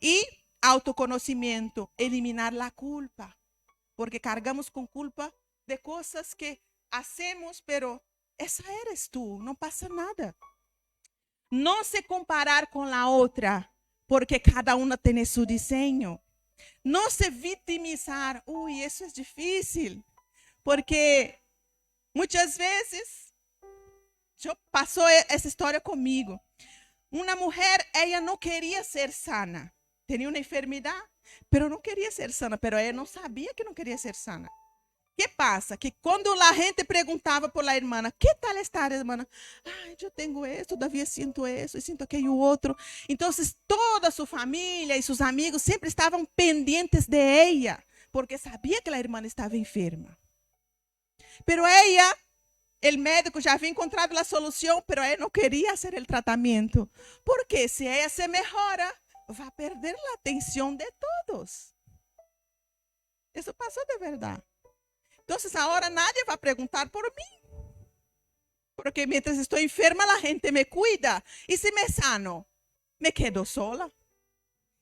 Speaker 1: E autoconhecimento, eliminar a culpa. Porque cargamos com culpa de coisas que hacemos, pero essa eres tu, não passa nada. Não se comparar com a outra, porque cada uma tem seu desenho. Não se vitimizar. Ui, isso é difícil. Porque muitas vezes, passou essa história comigo. Uma mulher, ela não queria ser sana. Tinha uma enfermidade, pero não queria ser sana. Pero ela não sabia que não queria ser sana. O que passa? Que quando a gente perguntava por la irmã, que tal está, irmã? Ai, eu tenho isso, todavia sinto isso, e sinto aquele outro. Então, toda sua família e seus amigos sempre estavam pendentes de ela, porque sabia que a irmã estava enferma. Pero ela, o médico já havia encontrado a solução, pero ela não queria fazer o tratamento. Porque se ela se melhora, vai perder a atenção de todos. Isso passou de verdade. Então, agora nadie vai perguntar por mim. Porque mientras estou enferma, a gente me cuida. E se me sano, me quedo sola.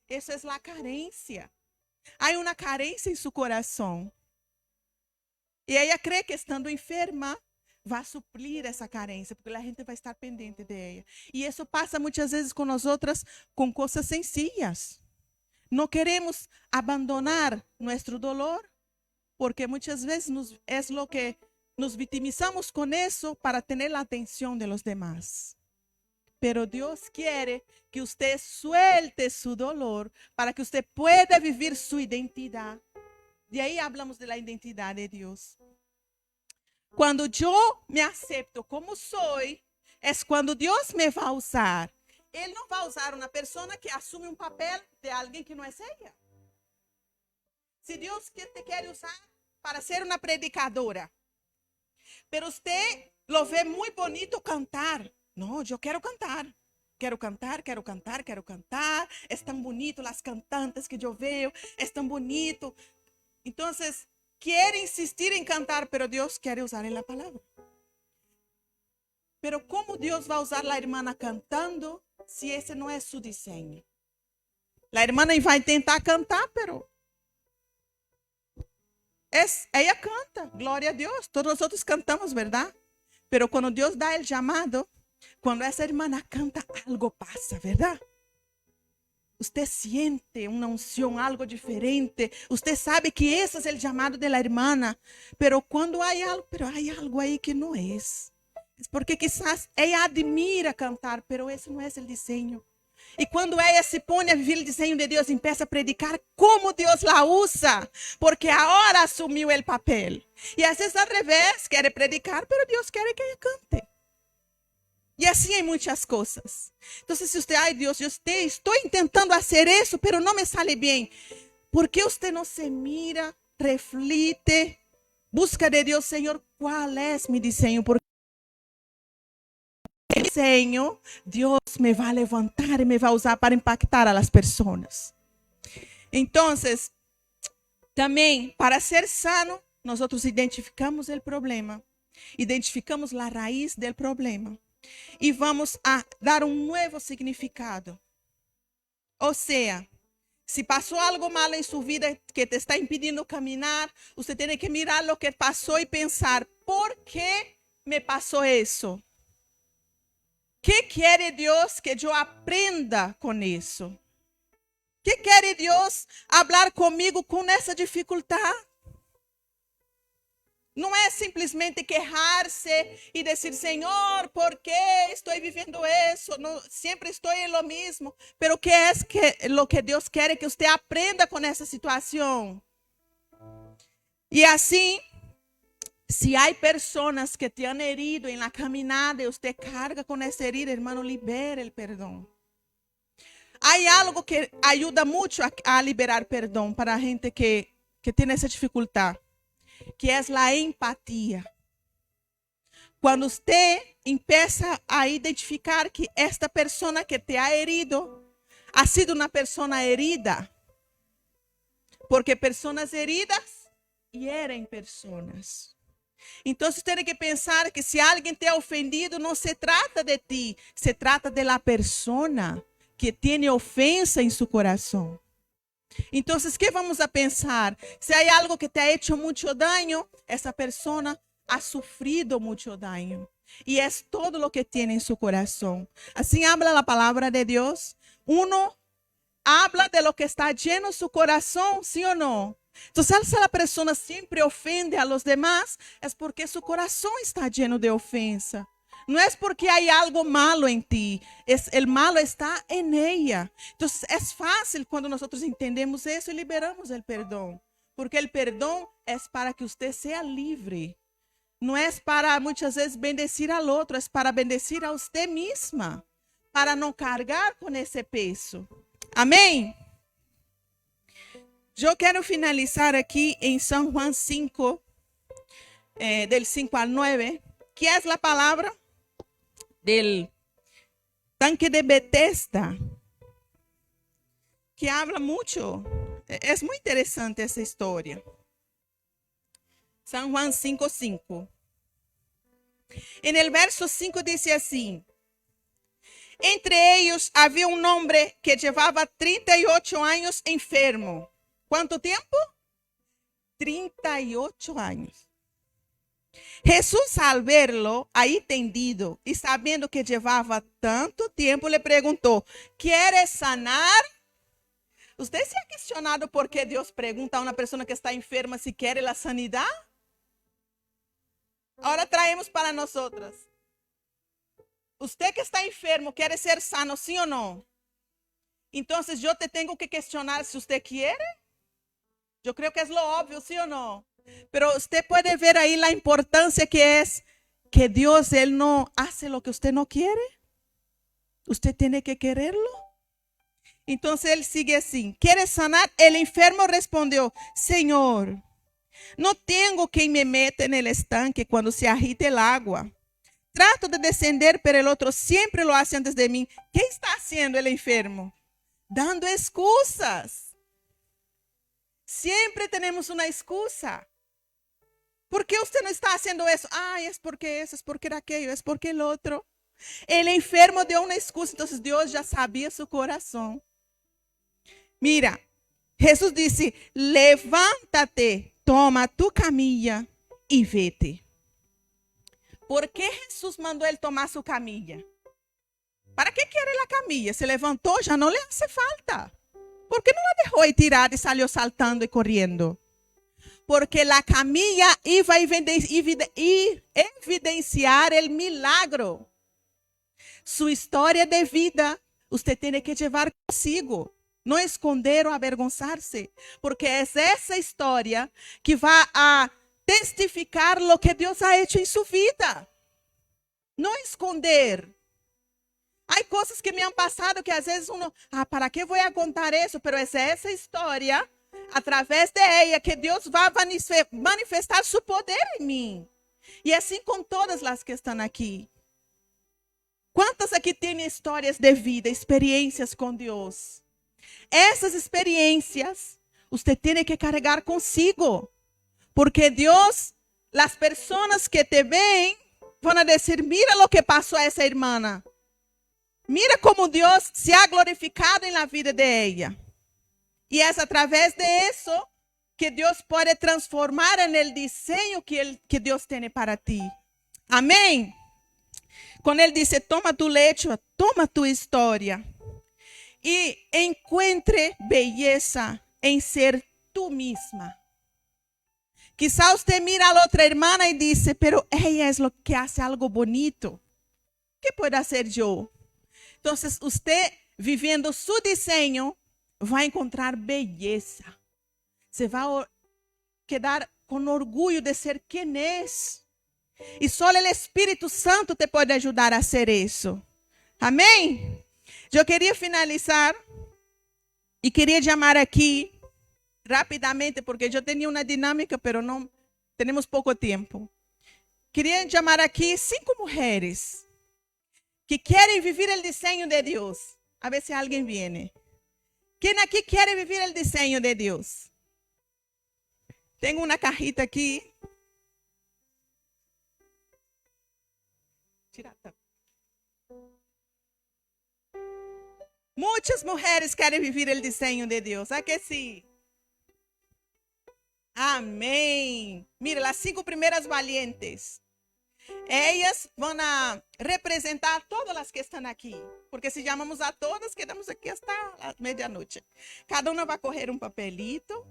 Speaker 1: Essa é a carência. Há uma carência em seu coração. E ela crê que estando enferma, vai suprir essa carência, porque a gente vai estar pendente de ela. E isso passa muitas vezes com nós outras, com coisas sencillas. Não queremos abandonar nosso dolor, porque muitas vezes é o que nos vitimizamos com isso para ter a atenção de los demás. Pero Deus quer que você suelte su dolor para que você pueda vivir sua identidade. De aí hablamos de la identidade de Deus. Quando eu me acepto como sou, é quando Deus me vai usar. Ele não vai usar uma pessoa que assume um papel de alguém que não é ela. Se Deus te quer usar para ser uma predicadora, pero você lo vê muito bonito cantar. Não, eu quero cantar. Quero cantar, quero cantar, quero cantar. É tão bonito as cantantes que eu vejo. É tão bonito. Então, quer insistir em cantar, pero Deus quer usar a palavra. Pero como Deus vai usar a irmã cantando, se esse não é seu desenho? A irmã vai tentar cantar, pero ela canta, glória a Deus. Todos nós outros cantamos, verdade? Pero quando Deus dá o chamado, quando essa irmã canta, algo passa, verdade? Você sente uma unção, algo diferente. Você sabe que esse é o chamado da irmã. Pero quando há algo aí que não é. Porque quizás ela admira cantar, pero esse não é o desenho. E quando ela se põe a viver o desenho de Deus, começa a predicar como Deus la usa, porque agora assumiu o papel. E às vezes ao revés, quer predicar, pero Deus quer que ela cante. E assim em muitas coisas. Então, se você, ai Deus, eu estou tentando fazer isso, pero não me sale bem. Por que você não se mira, reflete, busca de Deus, Senhor, qual é meu desenho? Porque o desenho, Deus me vai levantar e me vai usar para impactar a las pessoas. Então, também, para ser sano, nós identificamos o problema, identificamos a raiz do problema. E vamos a dar um novo significado. Ou seja, se passou algo mal em sua vida que te está impedindo caminhar, você tem que mirar o que passou e pensar: por que me pasó eso? ¿Qué quiere Dios que yo aprenda con eso? ¿Qué quiere Dios hablar conmigo con esa dificultad? No es simplemente quejarse y decir, Señor, ¿por qué estoy viviendo eso? No, siempre estoy en lo mismo. Pero ¿qué es lo que Dios quiere que usted aprenda con esa situación? Y así, si hay personas que te han herido en la caminada y usted carga con esa herida, hermano, libere el perdón. Hay algo que ayuda mucho a liberar perdón para gente que tiene esa dificultad, que es la empatía. Cuando usted empieza a identificar que esta persona que te ha herido ha sido una persona herida, porque personas heridas hieren personas. Entonces tiene que pensar que si alguien te ha ofendido, no se trata de ti, se trata de la persona que tiene ofensa en su corazón. Entonces, ¿qué vamos a pensar? Si hay algo que te ha hecho mucho daño, esa persona ha sufrido mucho daño. Y es todo lo que tiene en su corazón. Así habla la palabra de Dios. Uno habla de lo que está lleno en su corazón, ¿sí o no? Entonces, si la persona siempre ofende a los demás, es porque su corazón está lleno de ofensa. No es porque hay algo malo en ti, el malo está en ella. Entonces, es fácil cuando nosotros entendemos eso y liberamos el perdón. Porque el perdón es para que usted sea libre. No es para muchas veces bendecir al otro, es para bendecir a usted misma, para no cargar con ese peso. Amén. Yo quiero finalizar aquí en San Juan 5, del 5 al 9, que es la palabra del tanque de Bethesda, que habla mucho. Es muy interesante esa historia. San Juan 5:5. En el verso 5 dice así: entre ellos había un hombre que llevaba 38 años enfermo. ¿Cuánto tiempo? 38 años. Jesús, al verlo ahí tendido y sabiendo que llevaba tanto tiempo, le preguntó: ¿quieres sanar? ¿Usted se ha cuestionado por qué Dios pregunta a una persona que está enferma si quiere la sanidad? Ahora traemos para nosotros. Usted que está enfermo, ¿quiere ser sano, sí o no? Entonces yo te tengo que cuestionar si usted quiere. Yo creo que es lo obvio, sí o no. Pero usted puede ver ahí la importancia que es que Dios, Él no hace lo que usted no quiere. Usted tiene que quererlo. Entonces él sigue así: ¿quieres sanar? El enfermo respondió: Señor, no tengo quien me meta en el estanque cuando se agite el agua. Trato de descender, pero el otro siempre lo hace antes de mí. ¿Qué está haciendo el enfermo? Dando excusas. Siempre tenemos una excusa. ¿Por qué usted no está haciendo eso? Ay, es porque eso, es porque era aquello, es porque el otro. El enfermo dio una excusa, entonces Dios ya sabía su corazón. Mira, Jesús dice: levántate, toma tu camilla y vete. ¿Por qué Jesús mandó él tomar su camilla? ¿Para qué quiere la camilla? Se levantó, ya no le hace falta. ¿Por qué no la dejó ahí tirada y salió saltando y corriendo? Porque la camilla iba a evidenciar el milagro. Su historia de vida usted tiene que llevar consigo. No esconder o avergonzarse. Porque es esa historia que va a testificar lo que Dios ha hecho en su vida. No esconder. Hay cosas que me han pasado que a veces uno, ¿para qué voy a contar eso? Pero es esa historia, a través de ella, que Dios va a manifestar su poder en mí. Y así con todas las que están aquí. ¿Cuántas aquí tienen historias de vida, experiencias con Dios? Esas experiencias usted tiene que cargar consigo. Porque Dios, las personas que te ven, van a decir: mira lo que pasó a esa hermana. Mira cómo Dios se ha glorificado en la vida de ella. Y es a través de eso que Dios puede transformar en el diseño que Dios tiene para ti. Amén. Cuando Él dice, toma tu lecho, toma tu historia y encuentre belleza en ser tú misma. Quizá usted mira a la otra hermana y dice, pero ella es lo que hace algo bonito. ¿Qué puedo hacer yo? Entonces usted viviendo su diseño va a encontrar belleza. Se va a quedar con orgulho de ser quien es. E só o Espírito Santo te pode ajudar a ser isso. Amém? Eu queria finalizar e queria chamar aqui rapidamente, porque eu tinha uma dinâmica, mas não temos pouco tempo. Queria chamar aqui 5 mulheres que querem viver o desenho de Deus. A ver se alguém vem. Quem aqui quer viver o desenho de Deus? Tenho uma cajita aqui. Muitas mulheres querem viver o desenho de Deus. ¿A que sim? Amém. Mira, as 5 primeiras valientes. Elas vão a representar todas as que estão aqui. Porque se chamamos a todas, quedamos aqui hasta a meia-noite. Cada uma vai correr um papelito.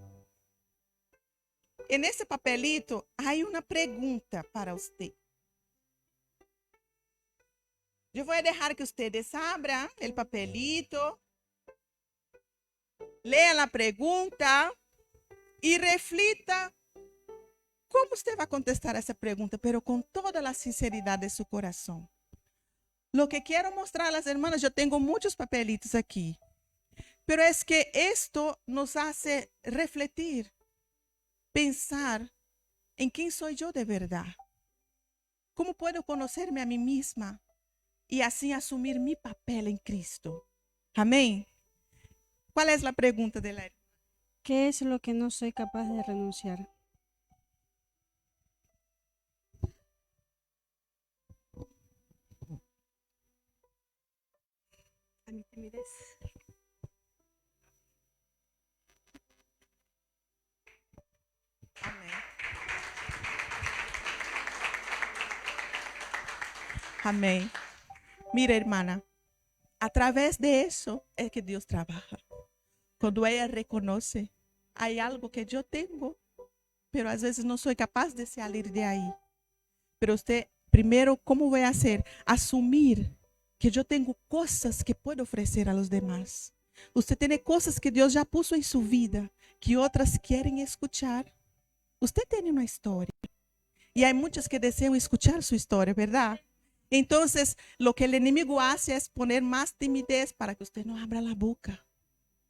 Speaker 1: E nesse papelito, há uma pergunta para você. Eu vou deixar que vocês abram o papelito, leiam a pergunta e reflita como você vai contestar essa pergunta, pero com toda a sinceridade de seu coração. Lo que quero mostrar às irmãs, eu tenho muitos papelitos aqui, pero es que esto nos hace refletir, pensar em quem sou eu de verdade. Como puedo conocerme a mim mesma? E assim assumir mi papel em Cristo. Amém? Qual é a pergunta de la?
Speaker 2: ¿Qué es lo que no soy capaz de renunciar? A mi timidez.
Speaker 1: Amém. Amém. Mira, hermana, a través de eso es que Dios trabaja. Cuando ella reconoce, hay algo que yo tengo, pero a veces no soy capaz de salir de ahí. Pero usted, primero, ¿cómo voy a hacer? Asumir que yo tengo cosas que puedo ofrecer a los demás. Usted tiene cosas que Dios ya puso en su vida, que otras quieren escuchar. Usted tiene una historia. Y hay muchas que desean escuchar su historia, ¿verdad? Entonces, lo que el enemigo hace es poner más timidez para que usted no abra la boca.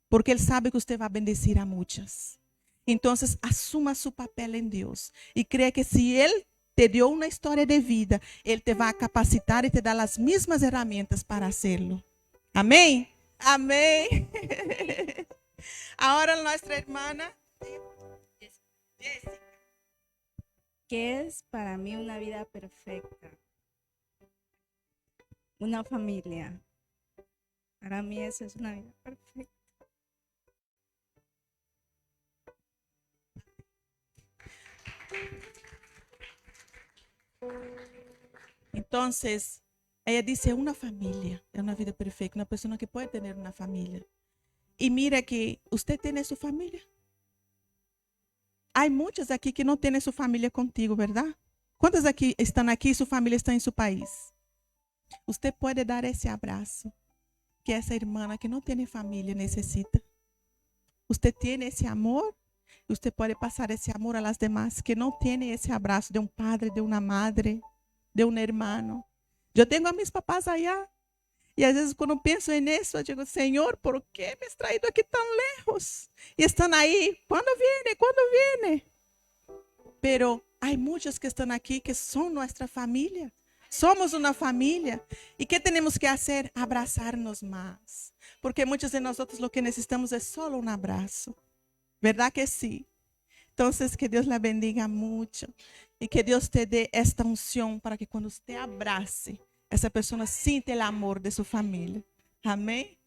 Speaker 1: Porque él sabe que usted va a bendecir a muchas. Entonces, asuma su papel en Dios. Y cree que si él te dio una historia de vida, él te va a capacitar y te da las mismas herramientas para hacerlo. Amén. Amén. Ahora nuestra hermana Jessica.
Speaker 2: ¿Qué es para mí una vida perfecta? Una familia. Para mí eso es una vida perfecta.
Speaker 1: Entonces, ella dice, una familia es una vida perfecta, una persona que puede tener una familia. Y mira que usted tiene su familia. Hay muchos aquí que no tienen su familia contigo, ¿verdad? ¿Cuántos aquí están aquí y su familia está en su país? Usted puede dar ese abrazo que esa hermana que no tiene familia necesita. Usted tiene ese amor. Usted puede pasar ese amor a las demás que no tienen ese abrazo de un padre, de una madre, de un hermano. Yo tengo a mis papás allá. Y a veces cuando pienso en eso, yo digo, Señor, ¿por qué me has traído aquí tan lejos? Y están ahí, ¿cuándo viene? ¿Cuándo viene? Pero hay muchos que están aquí que son nuestra familia. Somos una familia. ¿Y qué tenemos que hacer? Abrazarnos más. Porque muchos de nosotros lo que necesitamos es solo un abrazo. ¿Verdad que sí? Entonces, que Dios la bendiga mucho. Y que Dios te dé esta unción para que cuando usted abrace, essa pessoa sinta o amor de sua família. Amém?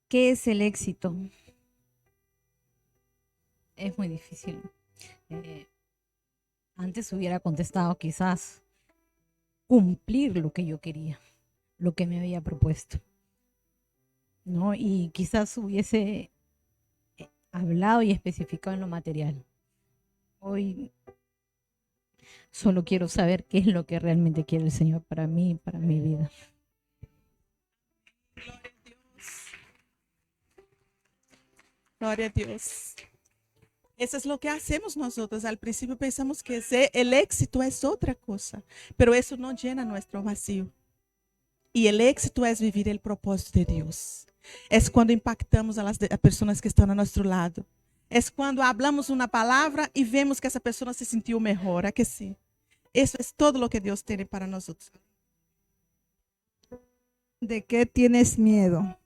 Speaker 3: ¿Qué es el éxito? Es muy difícil. Antes hubiera contestado quizás cumplir lo que yo quería, lo que me había propuesto, ¿no? Y quizás hubiese hablado y especificado en lo material. Hoy solo quiero saber qué es lo que realmente quiere el Señor para mí y para mi vida.
Speaker 1: Glória a Dios. Eso es lo que hacemos nosotros. Al principio pensamos que el éxito es otra cosa, pero eso no llena nuestro vacío. Y el éxito es vivir el propósito de Dios. Es cuando impactamos a las personas que están a nuestro lado. Es cuando hablamos una palabra y vemos que esa persona se sintió mejor. ¿A que sí? Eso es todo lo que Dios tiene para nosotros.
Speaker 2: ¿De qué tienes miedo?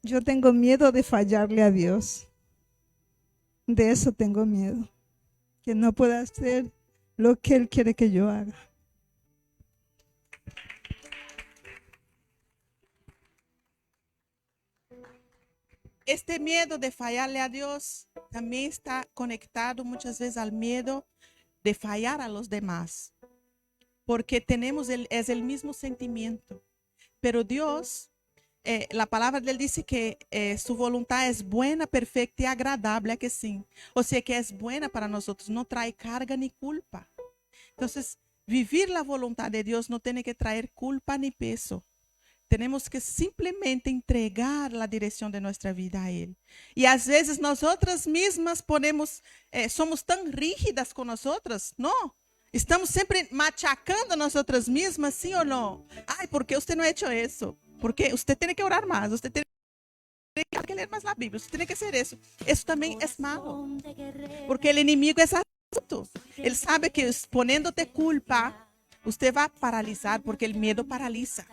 Speaker 2: Yo tengo miedo de fallarle a Dios. De eso tengo miedo. Que no pueda hacer lo que Él quiere que yo haga.
Speaker 1: Este miedo de fallarle a Dios también está conectado muchas veces al miedo de fallar a los demás. Porque tenemos es el mismo sentimiento. Pero Dios, la palabra de Él dice que su voluntad es buena, perfecta y agradable, ¿a que sí? O sea que es buena para nosotros, no trae carga ni culpa. Entonces, vivir la voluntad de Dios no tiene que traer culpa ni peso. Tenemos que simplemente entregar la dirección de nuestra vida a Él. Y a veces nosotras mismas somos tan rígidas con nosotras, ¿no? Estamos sempre machacando a nosotras mismas, sim ou não? Ai, ¿por que usted não ha hecho isso? Porque você tem que orar mais, você tem que ler mais a Bíblia, você tem que hacer isso. Isso também é malo, porque o inimigo é astuto. Ele sabe que ponendo-te culpa, você vai paralisar, porque o medo paralisa.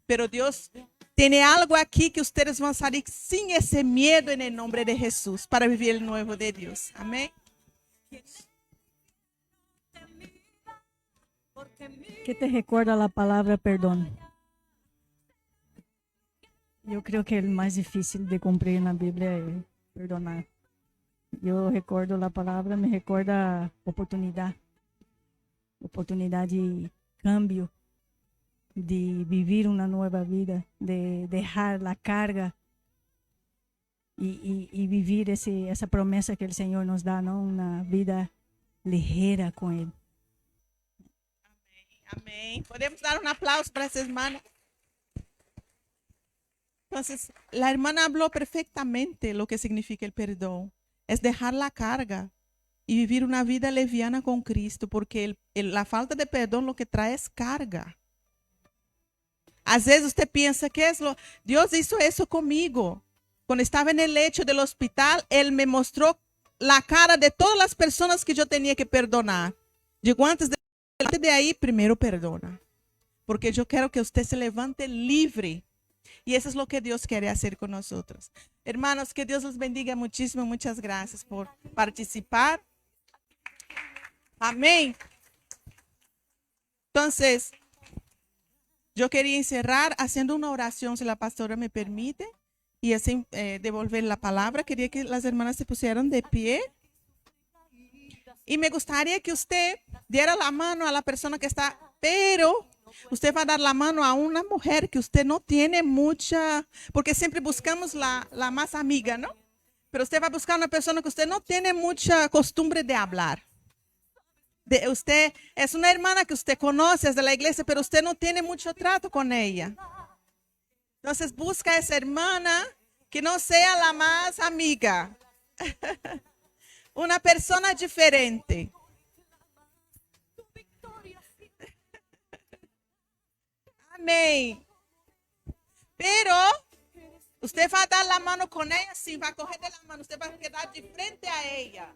Speaker 1: Pero Deus tem algo aqui que vocês vão sair sem esse medo, em nome de Jesus, para viver o novo de Deus. Amém?
Speaker 4: ¿Qué te recuerda la palabra perdón? Yo creo que el más difícil de cumplir en la Biblia es perdonar. Yo recuerdo la palabra, me recuerda oportunidad de cambio, de vivir una nueva vida, de dejar la carga y vivir esa promesa que el Señor nos da, ¿no? Una vida ligera con Él.
Speaker 1: Amém. Podemos dar um aplauso para essa irmã. Então, a irmã falou perfeitamente o que significa o perdão. É deixar a carga e viver uma vida leviana com Cristo, porque a falta de perdão o que traz é carga. Às vezes você pensa que Deus hizo isso comigo. Quando estava no lecho do hospital, Ele me mostrou a cara de todas as pessoas que eu tinha que perdonar. Digo, antes de aí, primeiro perdona. Porque eu quero que você se levante livre. E isso é o que Deus quer fazer com nós. Hermanos, que Deus os bendiga muitíssimo. Muitas graças por participar. Amém. Então, eu queria encerrar fazendo uma oração, se a pastora me permite, e assim devolver a palavra. Queria que as irmãs se pusieran de pie. Y me gustaría que usted diera la mano a la persona que está, pero usted va a dar la mano a una mujer que usted no tiene mucha, porque siempre buscamos la más amiga, ¿no? Pero usted va a buscar una persona que usted no tiene mucha costumbre de hablar. Usted es una hermana que usted conoce, es de la iglesia, pero usted no tiene mucho trato con ella. Entonces busca a esa hermana que no sea la más amiga. Una persona diferente. Amém. Pero usted va a dar la mano con ella, sí, va a coger de la mano, usted va a quedar de frente a ella.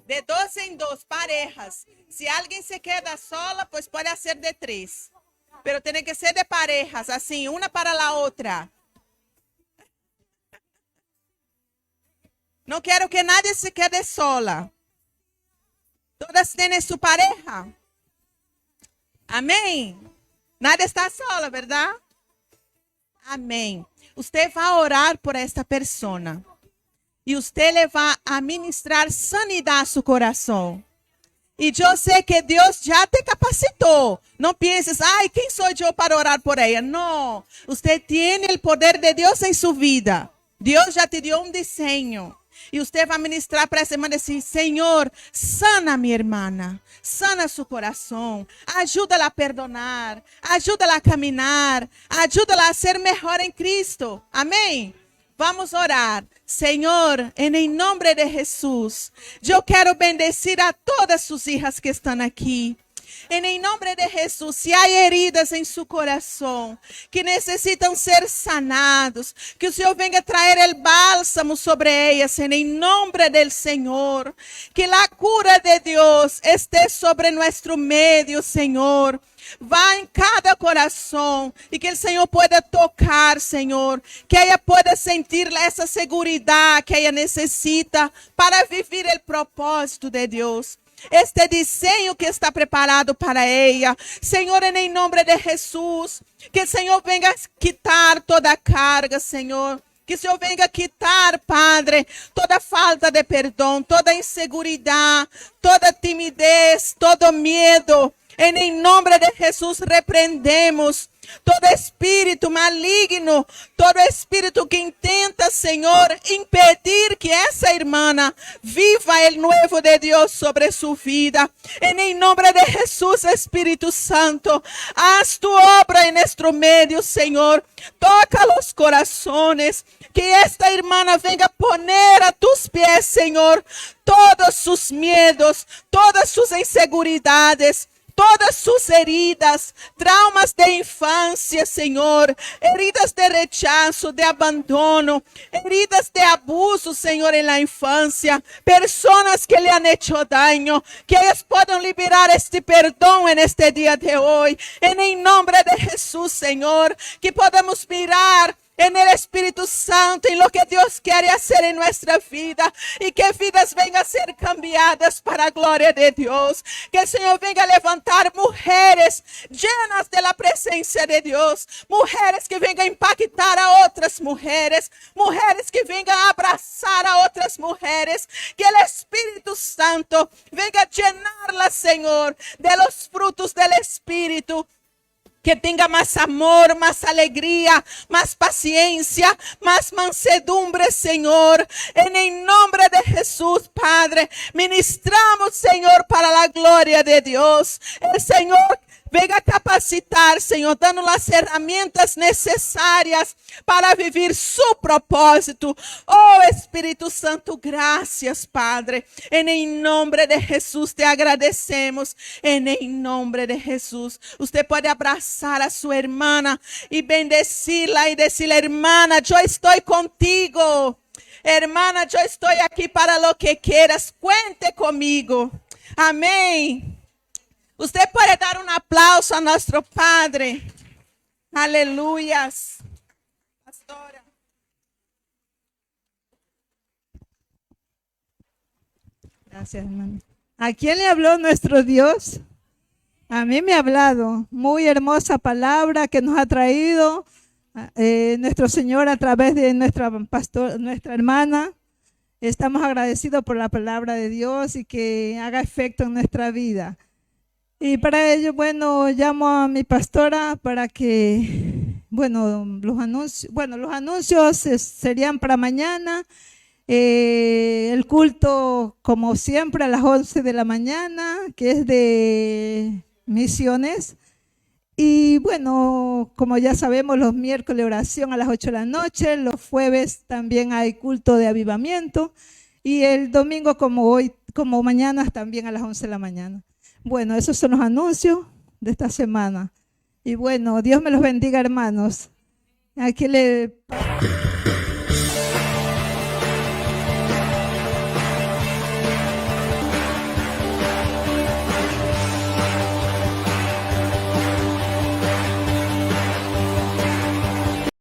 Speaker 1: De 2 en 2, parejas. Si alguien se queda sola, pues puede hacer de 3. Pero tiene que ser de parejas, así, una para la otra. No quiero que nadie se quede sola. Todas tienen su pareja. Amém. Nadie está sola, ¿verdad? Amém. Usted va a orar por esta persona. y usted le va a ministrar sanidad a su corazón. Y yo sé que Dios ya te capacitó. No pienses, ay, ¿quién soy yo para orar por ella? No, usted tiene el poder de Dios en su vida. Dios ya te dio un diseño. Y usted va a ministrar para esa hermana y decir, Señor, sana a mi hermana, sana su corazón, ayúdala a perdonar, ayúdala a caminar, ayúdala a ser mejor en Cristo. Amén. Vamos a orar. Señor, en el nombre de Jesús, yo quiero bendecir a todas sus hijas que están aquí. En el nombre de Jesús, si hay heridas en su corazón que necesitan ser sanados, que el Señor venga a traer el bálsamo sobre ellas en el nombre del Señor. Que la cura de Dios esté sobre nuestro medio, Señor. Va en cada corazón y que el Señor pueda tocar, Señor. Que ella pueda sentir esa seguridad que ella necesita para vivir el propósito de Dios. Este diseño que está preparado para ella. Señor, en el nombre de Jesús, que el Señor venga a quitar toda carga, Señor. Que el Señor venga a quitar, Padre, toda falta de perdón, toda inseguridad, toda timidez, todo miedo. En el nombre de Jesús reprendemos todo espíritu maligno, todo espíritu que intenta, Señor, impedir que esa hermana viva el nuevo de Dios sobre su vida. En el nombre de Jesús, Espíritu Santo, haz tu obra en nuestro medio, Señor. Toca los corazones, que esta hermana venga a poner a tus pies, Señor, todos sus miedos, todas sus inseguridades, todas sus heridas, traumas de infancia, Señor, heridas de rechazo, de abandono, heridas de abuso, Señor, en la infancia, personas que le han hecho daño, que ellas puedan liberar este perdón en este día de hoy, en el nombre de Jesús, Señor, que podamos mirar en el Espíritu Santo, en lo que Dios quiere hacer en nuestra vida, y que vidas vengan a ser cambiadas para la gloria de Dios. Que el Señor venga a levantar mujeres llenas de la presencia de Dios, mujeres que vengan a impactar a otras mujeres, mujeres que vengan a abrazar a otras mujeres. Que el Espíritu Santo venga a llenarlas, Señor, de los frutos del Espíritu. Que tenga más amor, más alegría, más paciencia, más mansedumbre, Señor. En el nombre de Jesús, Padre, ministramos, Señor, para la gloria de Dios. El Señor venga a capacitar, Señor, dando las herramientas necesarias para vivir su propósito. Oh, Espíritu Santo, gracias, Padre. En el nombre de Jesús te agradecemos. En el nombre de Jesús. Usted puede abrazar a su hermana y bendecirla y decirle, hermana, yo estoy contigo. Hermana, yo estoy aquí para lo que quieras. Cuente conmigo. Amén. Usted puede dar un aplauso a nuestro Padre. Aleluyas. Pastora.
Speaker 2: Gracias, hermano. ¿A quién le habló nuestro Dios? A mí me ha hablado. Muy hermosa palabra que nos ha traído nuestro Señor a través de nuestra hermana. Estamos agradecidos por la palabra de Dios y que haga efecto en nuestra vida. Y para ello, bueno, llamo a mi pastora para que, los anuncios serían para mañana. El culto, como siempre, a las 11 de la mañana, que es de misiones. Y bueno, como ya sabemos, los miércoles oración a las 8 de la noche, los jueves también hay culto de avivamiento. Y el domingo, como hoy, como mañana, también a las 11 de la mañana. Bueno, esos son los anuncios de esta semana. Y bueno, Dios me los bendiga, hermanos. Aquí le...